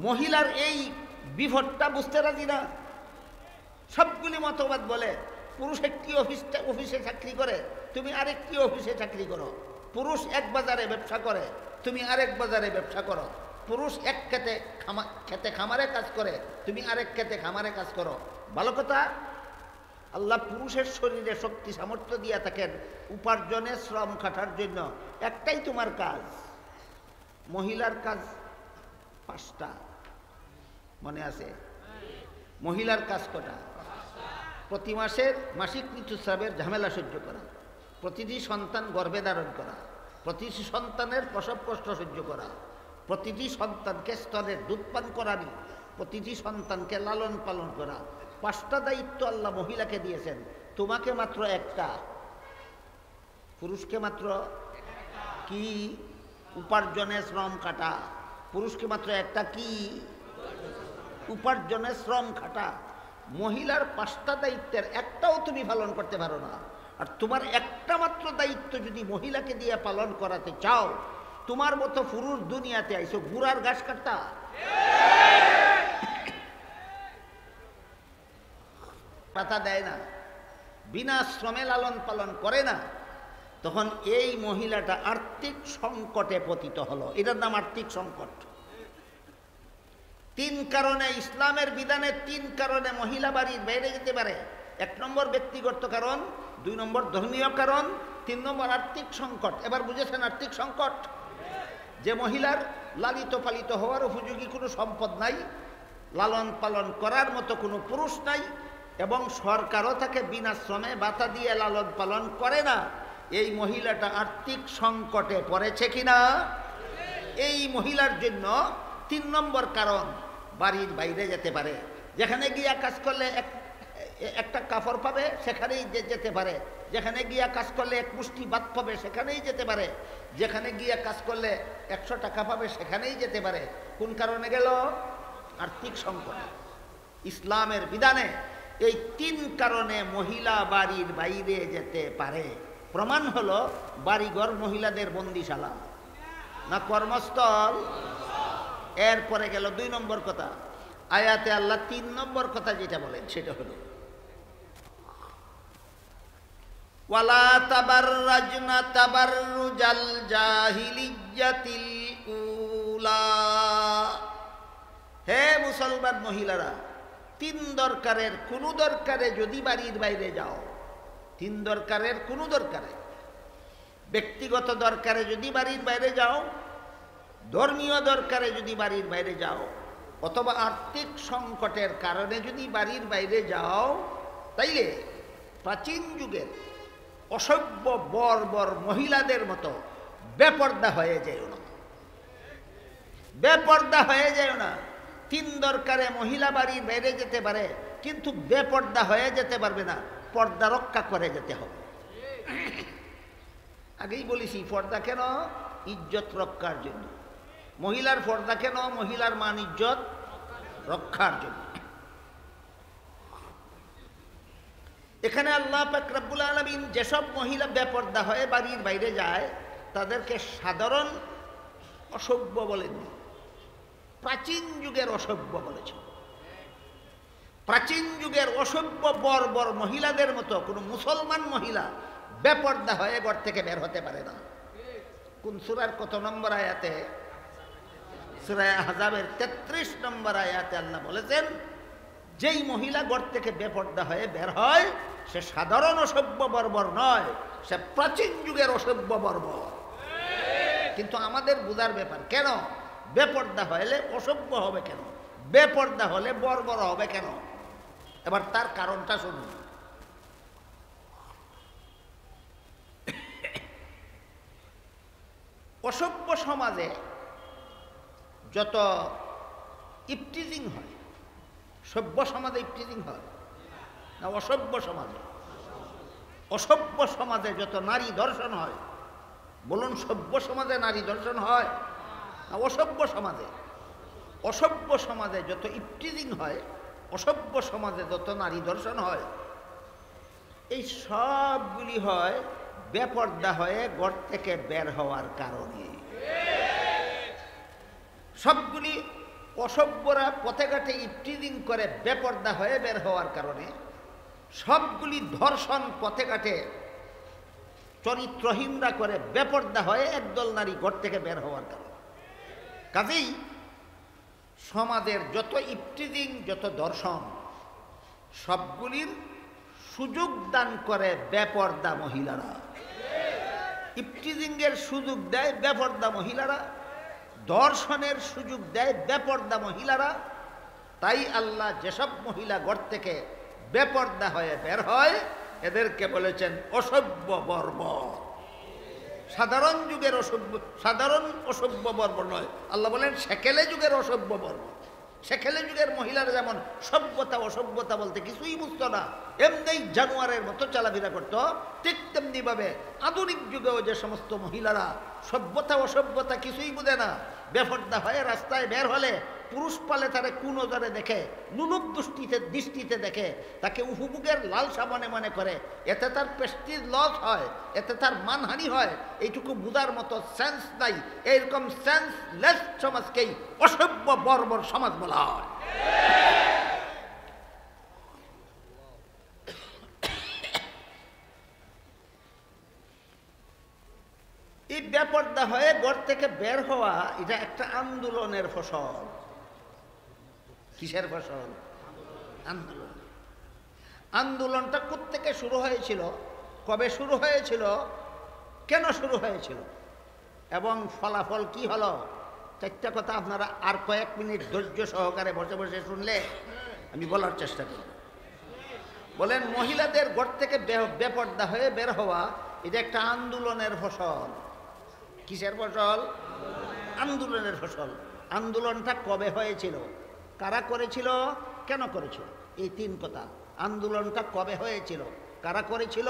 মহিলার এই বিভটটা বুঝতে রাজি না। সবগুলি মতবাদ বলে পুরুষ একটি অফিসে চাকরি করে, তুমি আরেকটি অফিসে চাকরি করো। পুরুষ এক বাজারে ব্যবসা করে, তুমি আরেক বাজারে ব্যবসা করো। পুরুষ এক খেতে খামারে কাজ করে, তুমি আরেক খেতে খামারে কাজ করো। ভালো কথা, আল্লাহ পুরুষের শরীরে শক্তি সামর্থ্য দিয়ে থাকেন উপার্জনে, শ্রম খাটার জন্য। একটাই তোমার কাজ, মহিলার কাজ 5টা। মনে আছে? মহিলার কাজ কটা? প্রতি মাসের মাসিক ঋতুস্রাবের ঝামেলা সহ্য করা, প্রতিটি সন্তান গর্ভে ধারণ করা, প্রতিটি সন্তানের প্রসব কষ্ট সহ্য করা, প্রতিটি সন্তানকে স্তনের দুধ পান করানি, প্রতিটি সন্তানকে লালন পালন করা। 5টা দায়িত্ব আল্লাহ মহিলাকে দিয়েছেন, তোমাকে মাত্র একটা, পুরুষকে মাত্র কি? উপার্জনে শ্রম খাটা। পুরুষকে মাত্র একটা কি? উপার্জনে শ্রম খাটা। মহিলার 5টা দায়িত্বের একটাও তুমি পালন করতে পারো না। আর তোমার একটা মাত্র দায়িত্ব যদি মহিলাকে দিয়ে পালন করাতে চাও, তোমার মতো পুরুষ দুনিয়াতে আইসো গুড়ার ঘাস কাটতা। পাতা দেয় না, বিনা শ্রমে লালন পালন করে না, তখন এই মহিলাটা আর্থিক সংকটে পতিত হলো। এটার নাম আর্থিক সংকট। 3 কারণে, ইসলামের বিধানে 3 কারণে মহিলা বাড়ির বাইরে যেতে পারে। 1 নম্বর ব্যক্তিগত কারণ, 2 নম্বর ধর্মীয় কারণ, 3 নম্বর আর্থিক সংকট। এবার বুঝেছেন আর্থিক সংকট? যে মহিলার লালিত পালিত হওয়ার উপযোগী কোনো সম্পদ নাই, লালন পালন করার মতো কোনো পুরুষ নাই, এবং সরকারও তাকে বিনা শ্রমে ভাতা দিয়ে লালন পালন করে না, এই মহিলাটা আর্থিক সংকটে পড়েছে কিনা? এই মহিলার জন্য 3 নম্বর কারণ, বাড়ির বাইরে যেতে পারে। যেখানে গিয়া কাজ করলে একটা কাপড় পাবে, সেখানেই যেতে পারে। যেখানে গিয়া কাজ করলে 1 মুষ্টি ভাত পাবে, সেখানেই যেতে পারে। যেখানে গিয়া কাজ করলে 100 টাকা পাবে, সেখানেই যেতে পারে। কোন কারণে গেল? আর্থিক সংকট। ইসলামের বিধানে এই 3 কারণে মহিলা বাড়ির বাইরে যেতে পারে। প্রমাণ হলো বাড়িঘর মহিলাদের বন্দিশালা না কর্মস্থল? এরপরে গেল 2 নম্বর কথা। আয়াতে আল্লাহ 3 নম্বর কথা যেটা বলেন সেটা হলো ওয়ালা তাবাররাজনা তাবাররুজাল জাহিলিয়াতিল উলা। হে মুসলমান মহিলারা, 3 দরকারের কোনো দরকারে যদি বাড়ির বাইরে যাও, 3 দরকারের কোনো দরকারে, ব্যক্তিগত দরকারে যদি বাড়ির বাইরে যাও, ধর্মীয় দরকারে যদি বাড়ির বাইরে যাও, অথবা আর্থিক সংকটের কারণে যদি বাড়ির বাইরে যাও, তাইলে প্রাচীন যুগের অসভ্য বর্বর মহিলাদের মতো বেপর্দা হয়ে যেও না। বেপর্দা হয়ে যেও না। 3 দরকারে মহিলা বাড়ির বাইরে যেতে পারে, কিন্তু বেপর্দা হয়ে যেতে পারবে না, পর্দা রক্ষা করে যেতে হবে। আগেই বলেছি, পর্দা কেন? ইজ্জত রক্ষার জন্য। মহিলার পর্দা কেন? মহিলার মান ইজ্জত রক্ষার জন্য। এখানে আল্লাহ পাক রব্বুল আলামিন যেসব মহিলা বেপর্দা হয়ে বাড়ির বাইরে যায়, তাদেরকে সাধারণ অসভ্য বলেননি, প্রাচীন যুগের অসভ্য বলেছেন। প্রাচীন যুগের অসভ্য বর্বর মহিলাদের মতো কোনো মুসলমান মহিলা বেপর্দা হয়ে ঘর থেকে বের হতে পারে না। কোন সূরার কত নম্বর আয়াতে? সূরা আহজাবের 33 নম্বর আয়াতে আল্লাহ বলেছেন, যেই মহিলা ঘর থেকে বেপর্দা হয়ে বের হয়, সে সাধারণ অসভ্য বর্বর নয়, সে প্রাচীন যুগের অসভ্য বর্বর। কিন্তু আমাদের বুঝার ব্যাপার, কেন বেপর্দা হলে অসভ্য হবে, কেন বেপর্দা হলে বর্বর হবে কেন? এবার তার কারণটা শুনুন। অসভ্য সমাজে যত ইফটিজিং হয়, সভ্য সমাজে ইফটিজিং হয় না অসভ্য সমাজে? অসভ্য সমাজে যত নারী ধর্ষণ হয়, বলুন সভ্য সমাজে নারী ধর্ষণ হয়? অসভ্য সমাজে যত ইফটিজিং হয়, অসভ্য সমাজে যত নারী দর্শন হয়, এই সবগুলি হয় বেপর্দা হয়ে ঘর থেকে বের হওয়ার কারণে। সবগুলি অসভ্যরা পথে ঘাটে ইফটিজিং করে বেপর্দা হয়ে বের হওয়ার কারণে, সবগুলি ধর্ষণ পথে ঘাটে চরিত্রহীনরা করে বেপর্দা হয়ে একদল নারী ঘর থেকে বের হওয়ার কারণে। কাজেই সমাজের যত ইফটিজিং, যত দর্শন, সবগুলির সুযোগ দান করে বেপর্দা মহিলারা। ইফটিজিংয়ের সুযোগ দেয় বেপর্দা মহিলারা, দর্শনের সুযোগ দেয় বেপর্দা মহিলারা। তাই আল্লাহ যেসব মহিলা ঘর থেকে বেপর্দা হয়ে বের হয় এদেরকে বলেছেন অসভ্য বর্বর। সাধারণ যুগের অসভ্য বর্বর নয়, আল্লাহ বলেন সেকেলে যুগের অসভ্য বর্বর। সেকেলে যুগের মহিলারা যেমন সভ্যতা অসভ্যতা বলতে কিছুই বুঝতো না, এমনি জানোয়ারের মতো চলাফেরা করতো, ঠিক তেমনিভাবে আধুনিক যুগেও যে সমস্ত মহিলারা সভ্যতা অসভ্যতা কিছুই বুঝে না, বেপর্দা হয়ে রাস্তায় বের হলে পুরুষ পালে তারে কুনজরে দেখে, নুনুক দৃষ্টিতে দেখে, তাকে উপভোগের লালসা মনে করে, এতে তার প্রেস্টিজ লস হয়, এতে তার মানহানি হয়, এইটুকু বুঝার মতো সেন্স নাই। এইরকম সেন্সলেস সমাজকেই অসভ্য বর্বর সমাজ বলা হয়। এই বেপর্দা হয়ে ঘর থেকে বের হওয়া এটা একটা আন্দোলনের ফসল। কিসের ফসল? আন্দোলন। আন্দোলনটা কোত্থেকে শুরু হয়েছিল, কবে শুরু হয়েছিল, কেন শুরু হয়েছিল এবং ফলাফল কি হলো, চারটা কথা আপনারা আর কয়েক মিনিট ধৈর্য সহকারে বসে বসে শুনলে আমি বলার চেষ্টা করব। বলেন, মহিলাদের ঘর থেকে বেপর্দা হয়ে বের হওয়া এটা একটা আন্দোলনের ফসল। কিসের ফসল? আন্দোলনের ফসল। আন্দোলনটা কবে হয়েছিল, কারা করেছিল, কেন করেছিল? এই তিন কথা। আন্দোলনটা কবে হয়েছিল, কারা করেছিল,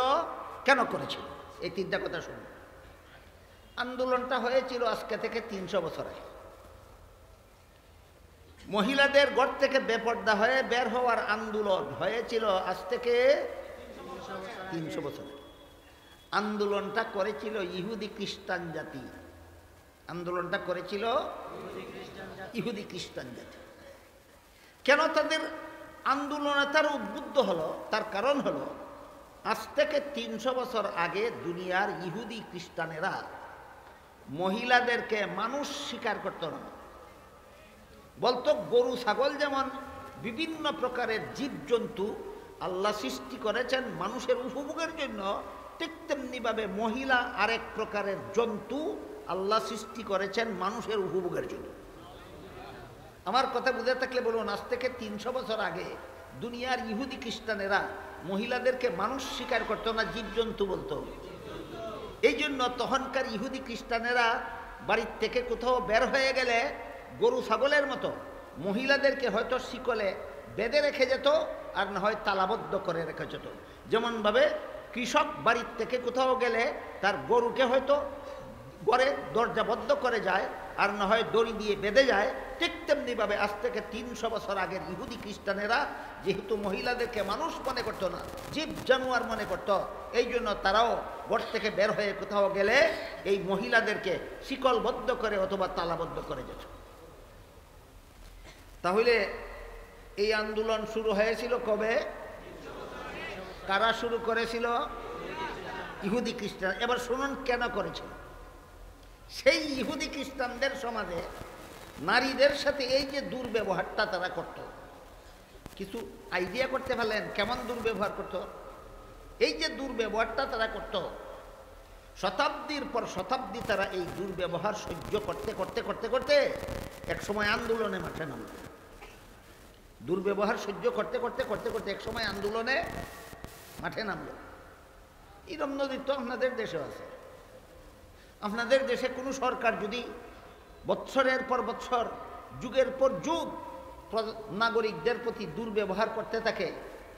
কেন করেছিল, এই তিনটা কথা শুনুন। আন্দোলনটা হয়েছিল আজকে থেকে 300 বছর আগে। মহিলাদের ঘর থেকে বেপর্দা হয়ে বের হওয়ার আন্দোলন হয়েছিল আজ থেকে 300 বছর। আন্দোলনটা করেছিল ইহুদি খ্রিস্টান জাতি। আন্দোলনটা করেছিল ইহুদি খ্রিস্টান জাতি। কেন তাদের আন্দোলনে তারা উদ্বুদ্ধ হলো? তার কারণ হলো, আজ থেকে 300 বছর আগে দুনিয়ার ইহুদি খ্রিস্টানেরা মহিলাদেরকে মানুষ স্বীকার করত না। বলতো গরু ছাগল যেমন বিভিন্ন প্রকারের জীবজন্তু আল্লাহ সৃষ্টি করেছেন মানুষের উপভোগের জন্য, ঠিক তেমনিভাবে মহিলা আরেক প্রকারের জন্তু আল্লাহ সৃষ্টি করেছেন মানুষের উপভোগের জন্য। আমার কথা বুঝে থাকলে বলুন, আজ থেকে 300 বছর আগে দুনিয়ার ইহুদি খ্রিস্টানেরা মহিলাদেরকে মানুষ স্বীকার করতো না, জীবজন্তু বলতো। এই জন্য তখনকার ইহুদি খ্রিস্টানেরা বাড়ির থেকে কোথাও বের হয়ে গেলে গরু ছাগলের মতো মহিলাদেরকে হয়তো শিকলে বেঁধে রেখে যেত, আর না হয় তালাবদ্ধ করে রেখে যেত। যেমনভাবে কৃষক বাড়ির থেকে কোথাও গেলে তার গরুকে হয়তো ঘরে দরজাবদ্ধ করে যায়, আর না হয় দড়ি দিয়ে বেঁধে যায়, ঠিক তেমনিভাবে আজ থেকে 300 বছর আগের ইহুদি খ্রিস্টানেরা যেহেতু মহিলাদেরকে মানুষ মনে করতো না, জীব জানোয়ার মনে করত, এই জন্য তারাও ঘর থেকে বের হয়ে কোথাও গেলে এই মহিলাদেরকে শিকলবদ্ধ করে অথবা তালাবদ্ধ করে যেত। তাহলে এই আন্দোলন শুরু হয়েছিল কবে, কারা শুরু করেছিল? ইহুদি খ্রিস্টান। এবার শুনুন কেন করেছিল। সেই ইহুদি খ্রিস্টানদের সমাজে নারীদের সাথে এই যে দুর্ব্যবহারটা তারা করত, কিছু আইডিয়া করতে পারলেন কেমন দুর্ব্যবহার করত? এই যে দুর্ব্যবহারটা তারা করত, শতাব্দীর পর শতাব্দী তারা এই দুর্ব্যবহার সহ্য করতে করতে করতে করতে এক সময় আন্দোলনে মাঠে নামল। দুর্ব্যবহার সহ্য করতে করতে করতে করতে এক সময় আন্দোলনে মাঠে নামল। এরম নদী তো আপনাদের দেশেও আছে। আপনাদের দেশে কোনো সরকার যদি বৎসরের পর বৎসর, যুগের পর যুগ নাগরিকদের প্রতি দুর্ব্যবহার করতে থাকে,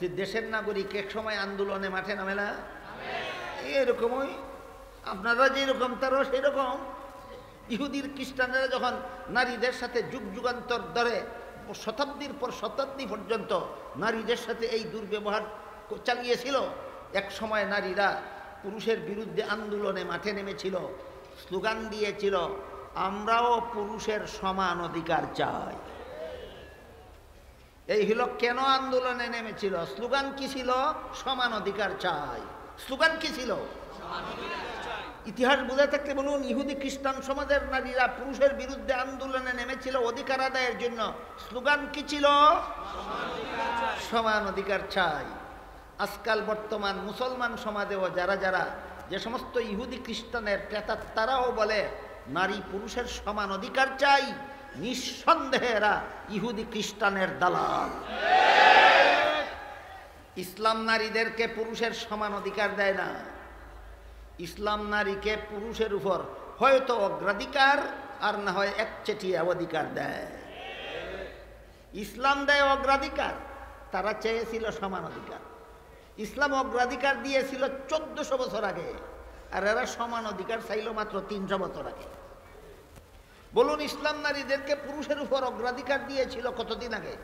যে দেশের নাগরিক এক সময় আন্দোলনে মাঠে নামে না? এরকমই আপনারা যেরকম তারাও সেরকম। ইহুদির খ্রিস্টানেরা যখন নারীদের সাথে যুগ যুগান্তর ধরে শতাব্দীর পর শতাব্দী পর্যন্ত নারীদের সাথে এই দুর্ব্যবহার চালিয়েছিল, এক সময় নারীরা পুরুষের বিরুদ্ধে আন্দোলনে মাঠে নেমেছিল, স্লোগান দিয়েছিল, আমরাও পুরুষের সমান অধিকার চাই। এই হলো কেন আন্দোলনে নেমেছিল। স্লোগান কি ছিল? সমান অধিকার চাই। স্লোগান কি ছিল? ইতিহাস বুঝে থাকতে বলুন, ইহুদি খ্রিস্টান সমাজের নারীরা পুরুষের বিরুদ্ধে আন্দোলনে নেমেছিল অধিকার আদায়ের জন্য। স্লোগান কি ছিল? সমান অধিকার চাই। আজকাল বর্তমান মুসলমান সমাজেও যারা যারা যে সমস্ত ইহুদি খ্রিস্টানের প্রেতাত্মারাও বলে নারী পুরুষের সমান অধিকার চাই, নিঃসন্দেহে এরা ইহুদি খ্রিস্টানের দালাল। ইসলাম নারীদেরকে পুরুষের সমান অধিকার দেয় না। ইসলাম নারীকে পুরুষের উপর হয়তো অগ্রাধিকার আর না হয় একচেটিয়া অধিকার দেয়। ইসলাম দেয় অগ্রাধিকার, তারা চেয়েছিল সমান অধিকার। ইসলাম অগ্রাধিকার দিয়েছিল 1400 বছর আগে, আর এরা সমান অধিকার চাইল মাত্র 300 বছর আগে। বলুন, ইসলাম নারীদেরকে পুরুষের উপর অগ্রাধিকার দিয়েছিল কতদিন আগে?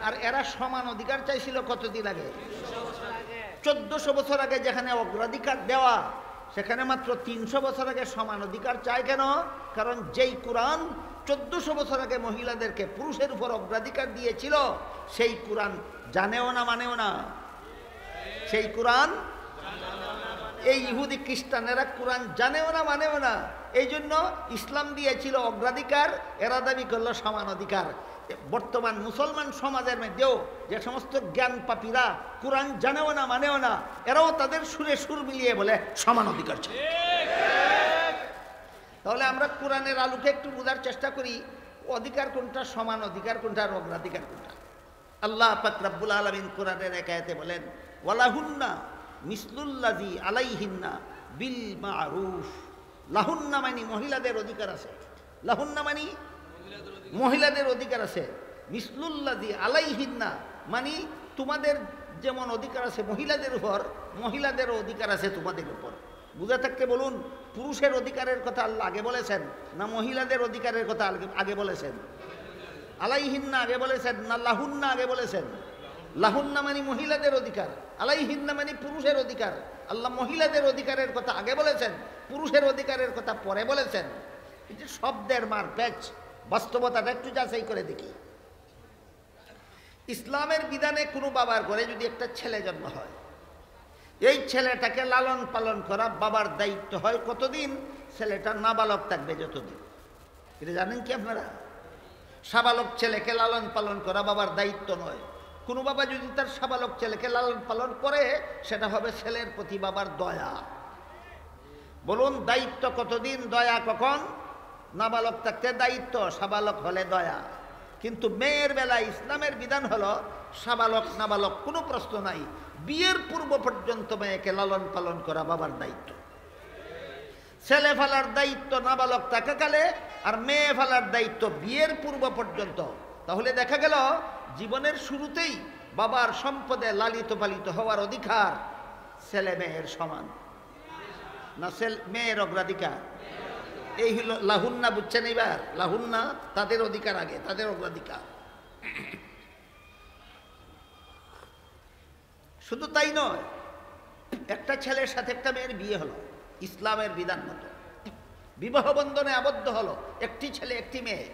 আর এরা সমান অধিকার চাইছিল কতদিন আগে? 1400 বছর আগে। যেখানে অগ্রাধিকার দেওয়া, সেখানে মাত্র 300 বছর আগে সমান অধিকার চায় কেন? কারণ যেই কোরআন 1400 বছর আগে মহিলাদেরকে পুরুষের উপর অগ্রাধিকার দিয়েছিল, সেই কোরআন জানেও না মানেও না। সেই কোরআন এই ইহুদি খ্রিস্টানেরা কোরআন জানেও না মানেও না। এই জন্য ইসলাম দিয়েছিল অগ্রাধিকার, এরা দাবি করল সমান অধিকার। বর্তমান মুসলমান সমাজের মধ্যেও যে সমস্ত জ্ঞান পাপীরা কোরআন জানেও না মানেও না, এরাও তাদের সুরে সুর মিলিয়ে বলে সমান অধিকার চাই। তাহলে আমরা কোরআনের আলোকে একটু বোঝার চেষ্টা করি, অধিকার কোনটা, সমান অধিকার কোনটা, আর অগ্রাধিকার কোনটা। আল্লাহ পাক রব্বুল আলামিন কোরআনের এক আয়াতে বলেন, ওয়ালাহুন্না মিসলুল্লাযী আলাইহিন্না বিল মা'রুফ। লাহুন্না মানে মহিলাদের অধিকার আছে, লাহুন্না মানে মহিলাদের অধিকার আছে। মিসলুল্লাযী আলাইহিন্না মানে তোমাদের যেমন অধিকার আছে মহিলাদের উপর, মহিলাদেরও অধিকার আছে তোমাদের উপর। বুঝে থাকতে বলুন, পুরুষের অধিকারের কথা আল্লাহ আগে বলেছেন না মহিলাদের অধিকারের কথা আগে বলেছেন? আলাইহিন্না আগে বলেছেন না লাহুন্না আগে বলেছেন? লাহুন্না মানে মহিলাদের অধিকার, আলাইহিন্না মানে পুরুষের অধিকার। আল্লাহ মহিলাদের অধিকারের কথা আগে বলেছেন, পুরুষের অধিকারের কথা পরে বলেছেন। এই যে শব্দের মার প্যাচ, বাস্তবতাটা একটু যাচাই করে দেখি। ইসলামের বিধানে কোনো বাবার ঘরে যদি একটা ছেলে জন্ম হয়, এই ছেলেটাকে লালন পালন করা বাবার দায়িত্ব হয় কতদিন? ছেলেটা নাবালক থাকবে যতদিন। এটা জানেন কি আপনারা? সাবালক ছেলেকে লালন পালন করা বাবার দায়িত্ব নয়। কোনো বাবা যদি তার সাবালক ছেলেকে লালন পালন করে, সেটা হবে ছেলের প্রতি বাবার দয়া। বলুন, দায়িত্ব কতদিন, দয়া কখন? নাবালক থাকতে দায়িত্ব, সাবালক হলে দয়া। কিন্তু মেয়ের বেলায় ইসলামের বিধান হলো সাবালক নাবালক কোনো প্রশ্ন নাই, বিয়ের পূর্ব পর্যন্ত মেয়েকে লালন পালন করা বাবার দায়িত্ব। ছেলে ফেলার দায়িত্ব নাবালক থাকাকালে, আর মেয়ে ফেলার দায়িত্ব বিয়ের পূর্ব পর্যন্ত। তাহলে দেখা গেল জীবনের শুরুতেই বাবার সম্পদে লালিত পালিত হওয়ার অধিকার ছেলে মেয়ের সমান না? মেয়ের অগ্রাধিকার। এই হলো লাহুন্না, বুঝছেন? এবার লাহুন্না তাদের অধিকার আগে, তাদের অগ্রাধিকার। শুধু তাই নয়, একটা ছেলের সাথে একটা মেয়ের বিয়ে হলো ইসলামের বিধান মতো, বিবাহ বন্ধনে আবদ্ধ হলো একটি ছেলে একটি মেয়ে।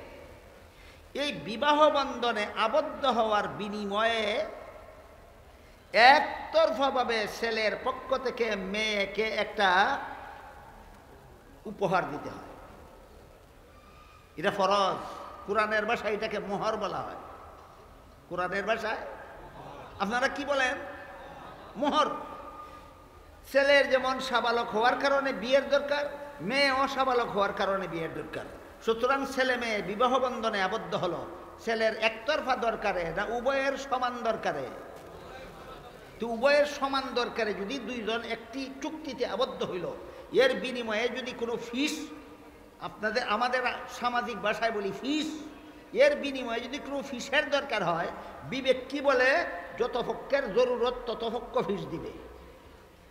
এই বিবাহ বন্ধনে আবদ্ধ হওয়ার বিনিময়ে একতরফাভাবে ছেলের পক্ষ থেকে মেয়েকে একটা উপহার দিতে হয়। এটা ফরজ। কোরআনের ভাষায় এটাকে মোহর বলা হয়। কোরআনের ভাষায় আপনারা কি বলেন? মোহর। ছেলের যেমন সাবালক হওয়ার কারণে বিয়ের দরকার, মেয়ে অসাবালক হওয়ার কারণে বিয়ের দরকার। সুতরাং ছেলে মেয়ে বিবাহ বন্ধনে আবদ্ধ হলো, ছেলের একতরফা দরকারে না উভয়ের সমান দরকারে? তো উভয়ের সমান দরকারে যদি দুইজন একটি চুক্তিতে আবদ্ধ হইল, এর বিনিময়ে যদি কোনো ফিস, আমাদের সামাজিক ভাষায় বলি ফিস, এর বিনিময়ে যদি কোনো ফিসের দরকার হয়, বিবেক কি বলে? যত পক্ষের জরুরত তত পক্ষ ফিস দিবে।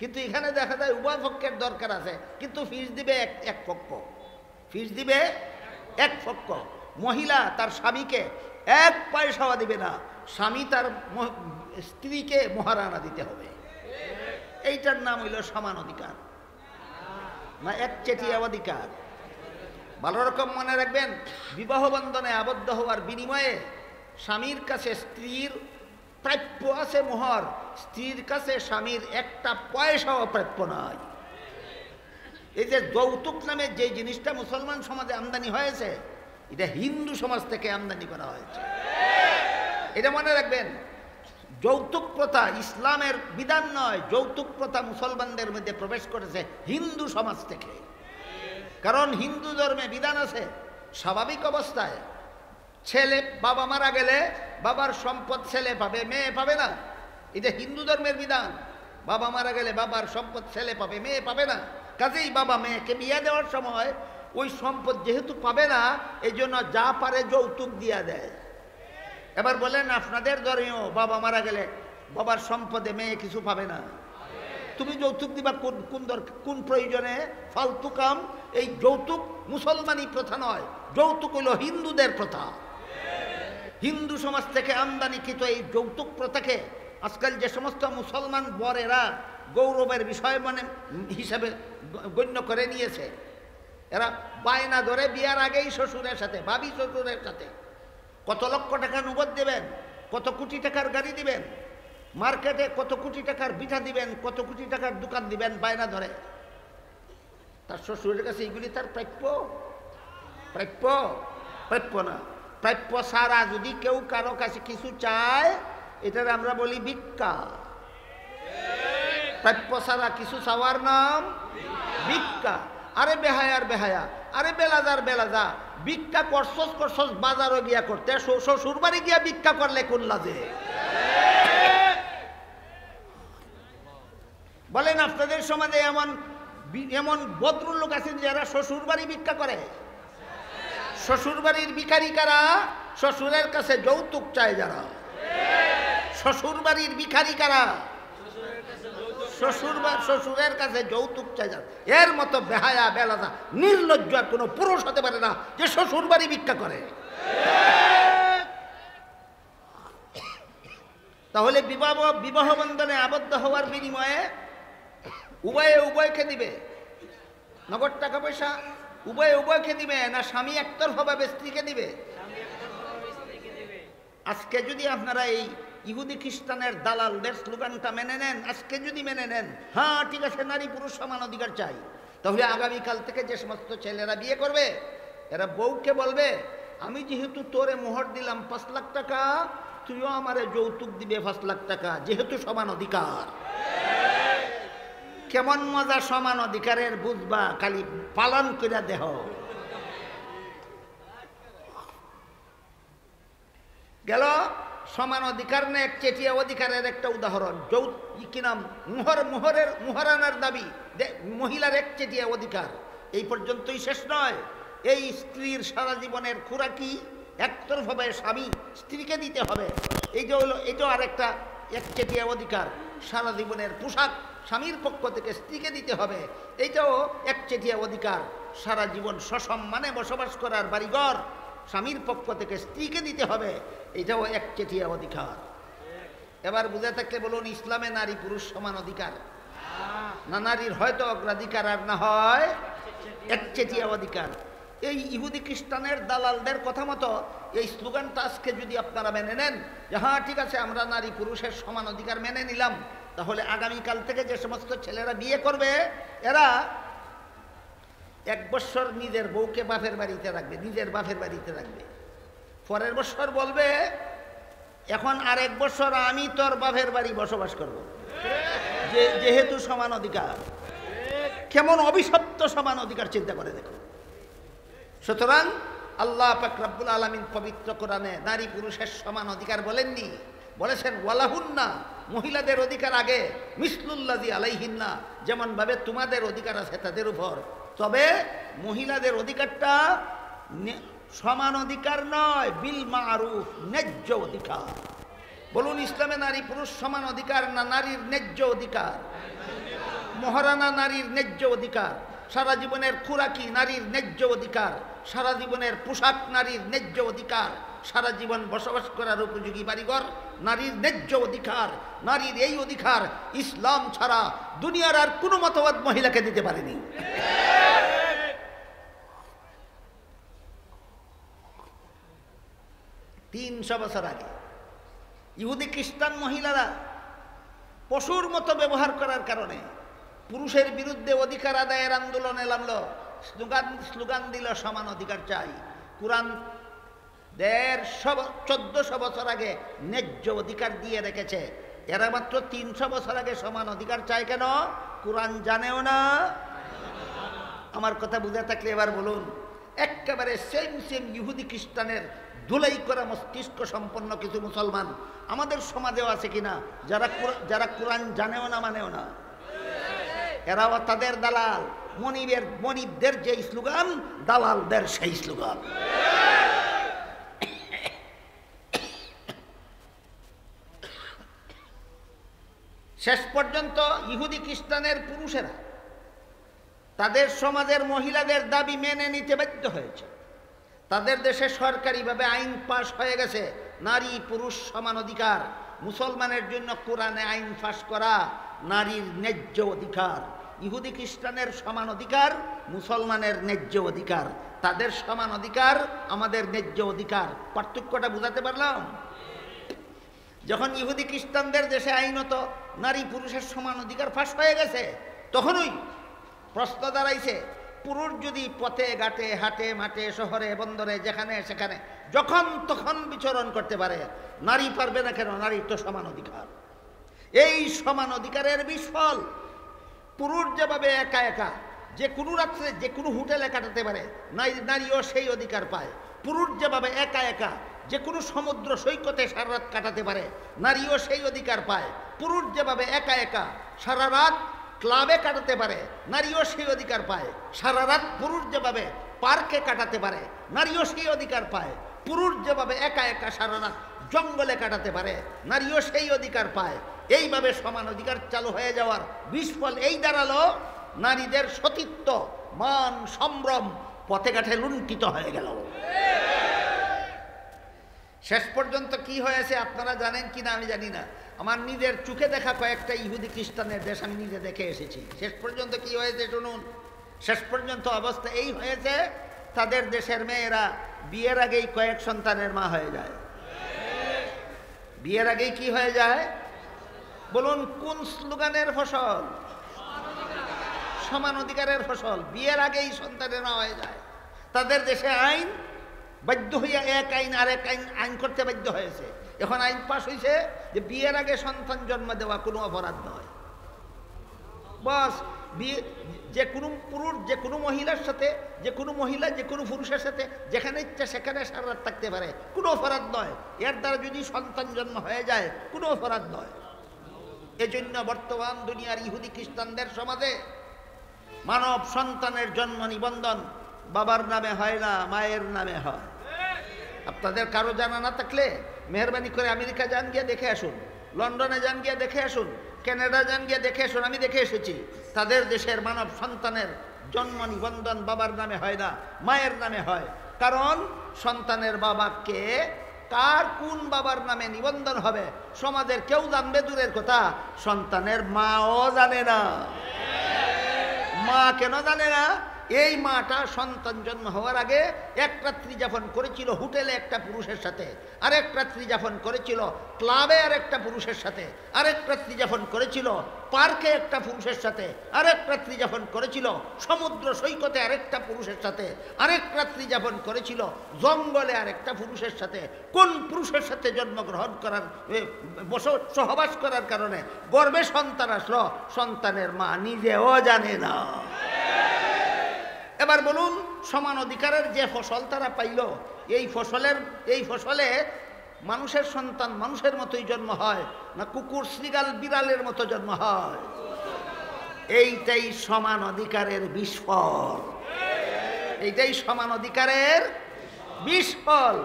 কিন্তু এখানে দেখা যায় উভয় পক্ষের দরকার আছে, কিন্তু ফিস দিবে এক পক্ষ। ফিস দিবে 1 পক্ষ, মহিলা তার স্বামীকে 1 পয়সাও দিবে না, স্বামী তার স্ত্রীকে মহারানা দিতে হবে। এইটার নাম হইল সমান অধিকার, না একচেটিয়া অধিকার। ভালো রকম মনে রাখবেন, বিবাহ বন্ধনে আবদ্ধ হওয়ার বিনিময়ে স্বামীর কাছে স্ত্রীর প্রাপ্য আছে মোহর, স্ত্রীর কাছে স্বামীর 1 পয়সাও প্রাপ্য নয়। এই যে যৌতুক নামে যে জিনিসটা মুসলমান সমাজে আমদানি হয়েছে, এটা হিন্দু সমাজ থেকে আমদানি করা হয়েছে। এটা মনে রাখবেন, যৌতুক প্রথা ইসলামের বিধান নয়, যৌতুক প্রথা মুসলমানদের মধ্যে প্রবেশ করেছে হিন্দু সমাজ থেকে। কারণ হিন্দু ধর্মে বিধান আছে, স্বাভাবিক অবস্থায় ছেলে বাবা মারা গেলে বাবার সম্পদ ছেলে পাবে, মেয়ে পাবে না। এটা হিন্দু ধর্মের বিধান। বাবা মারা গেলে বাবার সম্পদ ছেলে পাবে, মেয়ে পাবে না। কাজেই বাবা মেয়েকে বিয়ে দেওয়ার সময় ওই সম্পদ যেহেতু পাবে না, এই জন্য যা পারে যৌতুক দিয়া দেয়। এবার বলেন, আপনাদের ধর্মেও বাবা মারা গেলে বাবার সম্পদে মেয়ে কিছু পাবে না? তুমি যৌতুক দিবা কোন প্রয়োজনে? ফালতু কাম। এই যৌতুক মুসলমানি প্রথা নয়, যৌতুক হইল হিন্দুদের প্রথা। হিন্দু সমাজ থেকে আমদানিকৃত এই যৌতুক প্রথাকে আজকাল যে সমস্ত মুসলমান বরেরা গৌরবের বিষয় হিসাবে গণ্য করে নিয়েছে, এরা বায়না ধরে বিয়ার আগেই শ্বশুরের সাথে, ভাবি শ্বশুরের সাথে কত লক্ষ টাকা নগদ দেবেন, কত কোটি টাকার গাড়ি দিবেন, মার্কেটে কত কোটি টাকার বিঠা দিবেন, কত কোটি টাকার দোকান দিবেন, বায়না ধরে। তার শ্বশুরের কাছে এইগুলি তার প্রাপ্য? প্রাপ্য? প্রাপ্য না। প্রাপ্য সারা যদি কেউ কারো কাছে কিছু চায়, এটার আমরা বলি ভিক্ষা। প্রাপ্য সারা কিছু চাওয়ার নাম ভিক্ষা। আরে বেহায়ার বেহায়া, আরে বেলাজার বেলাজা, ভিক্ষা করছস বাজারও গিয়া করতে, শ্বশুর বাড়ি গিয়া ভিক্ষা করলে কোন লাজে? বলেন, আপনাদের সমাজে এমন বদরুল লোক আছেন যারা শ্বশুর বাড়ি ভিক্ষা করে? শ্বশুর বাড়ির ভিখারি কারা? শ্বশুরের কাছে যৌতুক চায় যারা। শ্বশুর বাড়ির ভিখারি কারা? শ্বশুরের কাছে যৌতুক চায় যারা। এর মতো বেহায়া বেলাজা নির্লজ্জ আর কোনো পুরুষ হতে পারে না যে শ্বশুর বাড়ি ভিক্ষা করে। তাহলে বিবাহ বন্ধনে আবদ্ধ হওয়ার বিনিময়ে উভয়ে উভয়কে দিবে নগদ টাকা পয়সা, উভয়ে উভয়কে দিবে, না স্বামী একতরফাভাবে স্ত্রীকে দিবে? আজকে যদি আপনারা এই ইহুদি খ্রিস্টানের দালালদের স্লোগানটা মেনে নেন, আজকে যদি মেনে নেন, হ্যাঁ ঠিক আছে নারী পুরুষ সমান অধিকার চাই, তাহলে আগামীকাল থেকে যে সমস্ত ছেলেরা বিয়ে করবে, এরা বউকে বলবে, আমি যেহেতু তোরে মোহর দিলাম 5 লাখ টাকা, তুইও আমারে যৌতুক দিবে 5 লাখ টাকা, যেহেতু সমান অধিকার। কেমন মজা সমান অধিকারের বুঝবা, খালি পালন করে দেহ। গেল সমান অধিকার না একচেটিয়া অধিকারের একটা উদাহরণ। কি নাম? মোহরানার দাবি, মহিলার একচেটিয়া অধিকার। এই পর্যন্তই শেষ নয়। এই স্ত্রীর সারা জীবনের খোরাকি একতরফাভাবে স্বামী স্ত্রীকে দিতে হবে। এইটা হলো, এটাও আরেকটা একচেটিয়া অধিকার। সারা জীবনের পোশাক স্বামীর পক্ষ থেকে স্ত্রীকে দিতে হবে, এইটাও একচেটিয়া অধিকার। সারা জীবন সসম্মানে বসবাস করার বাড়িঘর স্বামীর পক্ষ থেকে স্ত্রীকে দিতে হবে, এটাও একচেটিয়া অধিকার। এবার বুঝে থাকলে বলুন, ইসলামে নারী পুরুষ সমান অধিকার না? নারীর হয়তো অগ্রাধিকার আর না হয় একচেটিয়া অধিকার। এই ইহুদি খ্রিস্টানের দালালদের কথা মতো এই স্লোগানটা আজকে যদি আপনারা মেনে নেন যে হ্যাঁ ঠিক আছে আমরা নারী পুরুষের সমান অধিকার মেনে নিলাম, তাহলে আগামীকাল থেকে যে সমস্ত ছেলেরা বিয়ে করবে, এরা 1 বছর নিজের বউকে বাপের বাড়িতে রাখবে, নিজের বাপের বাড়িতে রাখবে। পরের বছর বলবে, এখন আর 1 বছর আমি তোর বাপের বাড়ি বসবাস করব, যেহেতু সমান অধিকার। কেমন অভিশপ্ত সমান অধিকার, চিন্তা করে দেখো। সুতরাং আল্লাহ পাক রব্বুল আলামিন পবিত্র কোরআনে নারী পুরুষের সমান অধিকার বলেননি, বলেছেন ওয়ালাহুন্না, মহিলাদের অধিকার আগে, মিসলুল্লাযী আলাইহিন্না, যেমন ভাবে তোমাদের অধিকার আছে তাদের উপর। তবে মহিলাদের অধিকারটা সমান অধিকার নয়, বিল মারুফ, ন্যায্য অধিকার। বলুন, ইসলামে নারী পুরুষ সমান অধিকার না নারীর ন্যায্য অধিকার? মহারানা নারীর ন্যায্য অধিকার। সারা জীবনের খোরাকি নারীর ন্যায্য অধিকার, সারা জীবনের পোশাক নারীর ন্যায্য অধিকার, সারা জীবন বসবাস করার উপযোগী বাড়িঘর নারীর ন্যায্য অধিকার। নারীর এই অধিকার ইসলাম ছাড়া দুনিয়ার আর কোনো মতবাদ মহিলাকে দিতে পারেনি। 300 বছর আগে ইহুদি খ্রিস্টান মহিলারা পশুর মতো ব্যবহার করার কারণে পুরুষের বিরুদ্ধে অধিকার আদায়ের আন্দোলনে নামলো, স্লোগান দিল সমান অধিকার চাই। কোরআন 1400 বছর আগে ন্যায্য অধিকার দিয়ে রেখেছে, এরা মাত্র 300 বছর আগে সমান অধিকার চায় কেন? কোরআন জানেও না। আমার কথা বুঝে থাকলে এবার বলুন, একেবারে সেম ইহুদি খ্রিস্টানের ধুলাই করা মস্তিষ্ক সম্পন্ন কিছু মুসলমান আমাদের সমাজেও আছে কিনা, যারা কোরআন জানেও না মানেও না। এরাও তাদের দালাল, মনিবদের যেই স্লোগান দালালদের সেই স্লোগান। শেষ পর্যন্ত ইহুদি খ্রিস্টানের পুরুষেরা তাদের সমাজের মহিলাদের দাবি মেনে নিতে বাধ্য হয়েছে। তাদের দেশে সরকারিভাবে আইন পাশ হয়ে গেছে নারী পুরুষ সমান অধিকার। মুসলমানের জন্য কোরআনে আইন পাশ করা নারীর ন্যায্য অধিকার। ইহুদি খ্রিস্টানের সমান অধিকার, মুসলমানের ন্যায্য অধিকার। তাদের সমান অধিকার, আমাদের ন্যায্য অধিকার। পার্থক্যটা বুঝাতে পারলাম? যখন ইহুদি খ্রিস্টানদের দেশে আইনত নারী পুরুষের সমান অধিকার ফাঁস হয়ে গেছে, তখনই প্রশ্ন দাঁড়াইছে, পুরুষ যদি পথে ঘাটে হাটে মাঠে শহরে বন্দরে যেখানে সেখানে যখন তখন বিচরণ করতে পারে, নারী পারবে না কেন? নারীর তো সমান অধিকার। এই সমান অধিকারের বিফল পুরুষ যেভাবে একা একা যে কোনো রাত্রে যে কোনো হোটেলে কাটাতে পারে, নারীও সেই অধিকার পায়। পুরুষ যেভাবে একা একা যে কোনো সমুদ্র সৈকতে সারা রাত কাটাতে পারে, নারীও সেই অধিকার পায়। পুরুষ যেভাবে একা একা সারা রাত ক্লাবে কাটাতে পারে, নারীও সেই অধিকার পায়। সারা রাত পুরুষ যেভাবে পার্কে কাটাতে পারে, নারীও সেই অধিকার পায়। পুরুষ যেভাবে একা একা সারা রাত জঙ্গলে কাটাতে পারে, নারীও সেই অধিকার পায়। এইভাবে সমান অধিকার চালু হয়ে যাওয়ার বিস্ফল এই দাঁড়ালো, নারীদের সতীত্ব মান সম্ভ্রম পথে ঘাটে লুণ্ঠিত হয়ে গেল। শেষ পর্যন্ত কি হয়েছে আপনারা জানেন কিনা আমি জানি না। আমার নিজের চোখে দেখা কয়েকটা ইহুদি খ্রিস্টানের দেশ আমি নিজে দেখে এসেছি। শেষ পর্যন্ত কি হয়েছে শুনুন। শেষ পর্যন্ত অবস্থা এই হয়েছে, তাদের দেশের মেয়েরা বিয়ের আগেই কয়েক সন্তানের মা হয়ে যায়। বিয়ের আগেই কি হয়ে যায় বলুন? কোন স্লোগানের ফসল? সমান অধিকারের ফসল। বিয়ের আগেই সন্তানের মা হয়ে যায়। তাদের দেশে আইন বাধ্য হইয়া এক আইন আরেক আইন করতে বাধ্য হয়েছে। এখন আইন পাশ হয়েছে যে বিয়ের আগে সন্তান জন্ম দেওয়া কোনো অপরাধ নয়। বস বিয়ে যে কোনো পুরুষ যে কোনো মহিলার সাথে, যে কোনো মহিলা যে কোনো পুরুষের সাথে যেখানে ইচ্ছা সেখানে সারা রাত থাকতে পারে, কোনো অপরাধ নয়। এর দ্বারা যদি সন্তান জন্ম হয়ে যায় কোনো অপরাধ নয়। এজন্য বর্তমান দুনিয়ার ইহুদি খ্রিস্টানদের সমাজে মানব সন্তানের জন্ম নিবন্ধন বাবার নামে হয় না, মায়ের নামে হয়। আপনাদের কারো জানা না থাকলে মেহরবানি করে আমেরিকা যান গিয়ে দেখে আসুন, লন্ডনে যান গিয়ে দেখে আসুন, কানাডা যান গিয়ে দেখে আসুন। আমি দেখে এসেছি তাদের দেশের মানব সন্তানের জন্ম নিবন্ধন বাবার নামে হয় না, মায়ের নামে হয়। কারণ সন্তানের বাবাকে কার কোন বাবার নামে নিবন্ধন হবে সমাজের কেউ জানবে দূরের কথা, সন্তানের মাও জানে না। মা কেন জানে না? এই মাটা সন্তান জন্ম হওয়ার আগে এক রাত্রি যাপন করেছিল হোটেলে একটা পুরুষের সাথে, আরেক রাত্রি যাপন করেছিল ক্লাবে আরেকটা পুরুষের সাথে, আরেক রাত্রি যাপন করেছিল পার্কে একটা পুরুষের সাথে, আরেক রাত্রি যাপন করেছিল সমুদ্র সৈকতে আরেকটা পুরুষের সাথে, আরেক রাত্রি যাপন করেছিল জঙ্গলে আরেকটা পুরুষের সাথে। কোন পুরুষের সাথে জন্মগ্রহণ করার সহবাস করার কারণে গর্ভে সন্তান আসলো, সন্তানের মা নিজেও জানে না। এবার বলুন, সমান অধিকারের যে ফসল তারা পাইল, এই ফসলে মানুষের সন্তান মানুষের মতোই জন্ম হয় না কুকুর শ্রীগাল বিড়ালের মতো জন্ম হয়? এইটাই সমান অধিকারের বিস্ফল। এইটাই সমান অধিকারের বিস্ফল।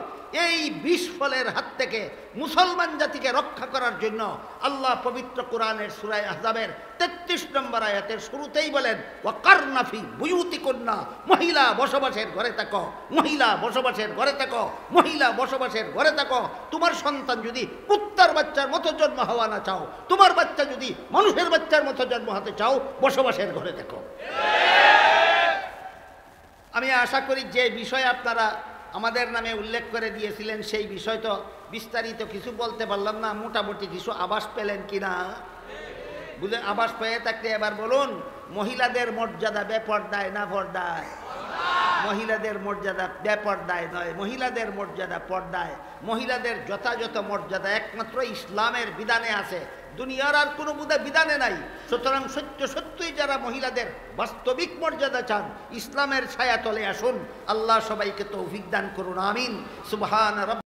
এই বিষ ফলের হাত থেকে মুসলমান জাতিকে রক্ষা করার জন্য আল্লাহ পবিত্র কোরআনের সূরা আহজাবের ৩৩ নম্বর আয়াতের শুরুতেই বলেন ওয়াকারনা ফি বুয়ুতিকুন্না, মহিলা বসবাসের ঘরে থাকো, মহিলা বসবাসের ঘরে থাকো, মহিলা বসবাসের ঘরে থাকো। তোমার সন্তান যদি কুত্তার বাচ্চার মতো জন্ম হওয়া না চাও, তোমার বাচ্চা যদি মানুষের বাচ্চার মতো জন্ম হতে চাও, বসবাসের ঘরে থাকো। আমি আশা করি যে বিষয় আপনারা আমাদের নামে উল্লেখ করে দিয়েছিলেন সেই বিষয় তো বিস্তারিত কিছু বলতে পারলাম না, মোটামুটি কিছু আভাস পেলেন কিনা? বুঝে আভাস পেয়ে থাকলে এবার বলুন, মহিলাদের মর্যাদা বেপর্দায় না পর্দায়? মহিলাদের মর্যাদা বেপর্দায় নয়, মহিলাদের মর্যাদা পর্দায়। মহিলাদের যথাযথ মর্যাদা একমাত্র ইসলামের বিধানে আছে, দুনিয়ার আর কোনো বিধানে নাই। সুতরাং সত্যই যারা মহিলাদের বাস্তবিক মর্যাদা চান, ইসলামের ছায়া তলে আসুন। আল্লাহ সবাইকে তৌফিক দান করুন, আমিন। সুবহান রাব্বিকা।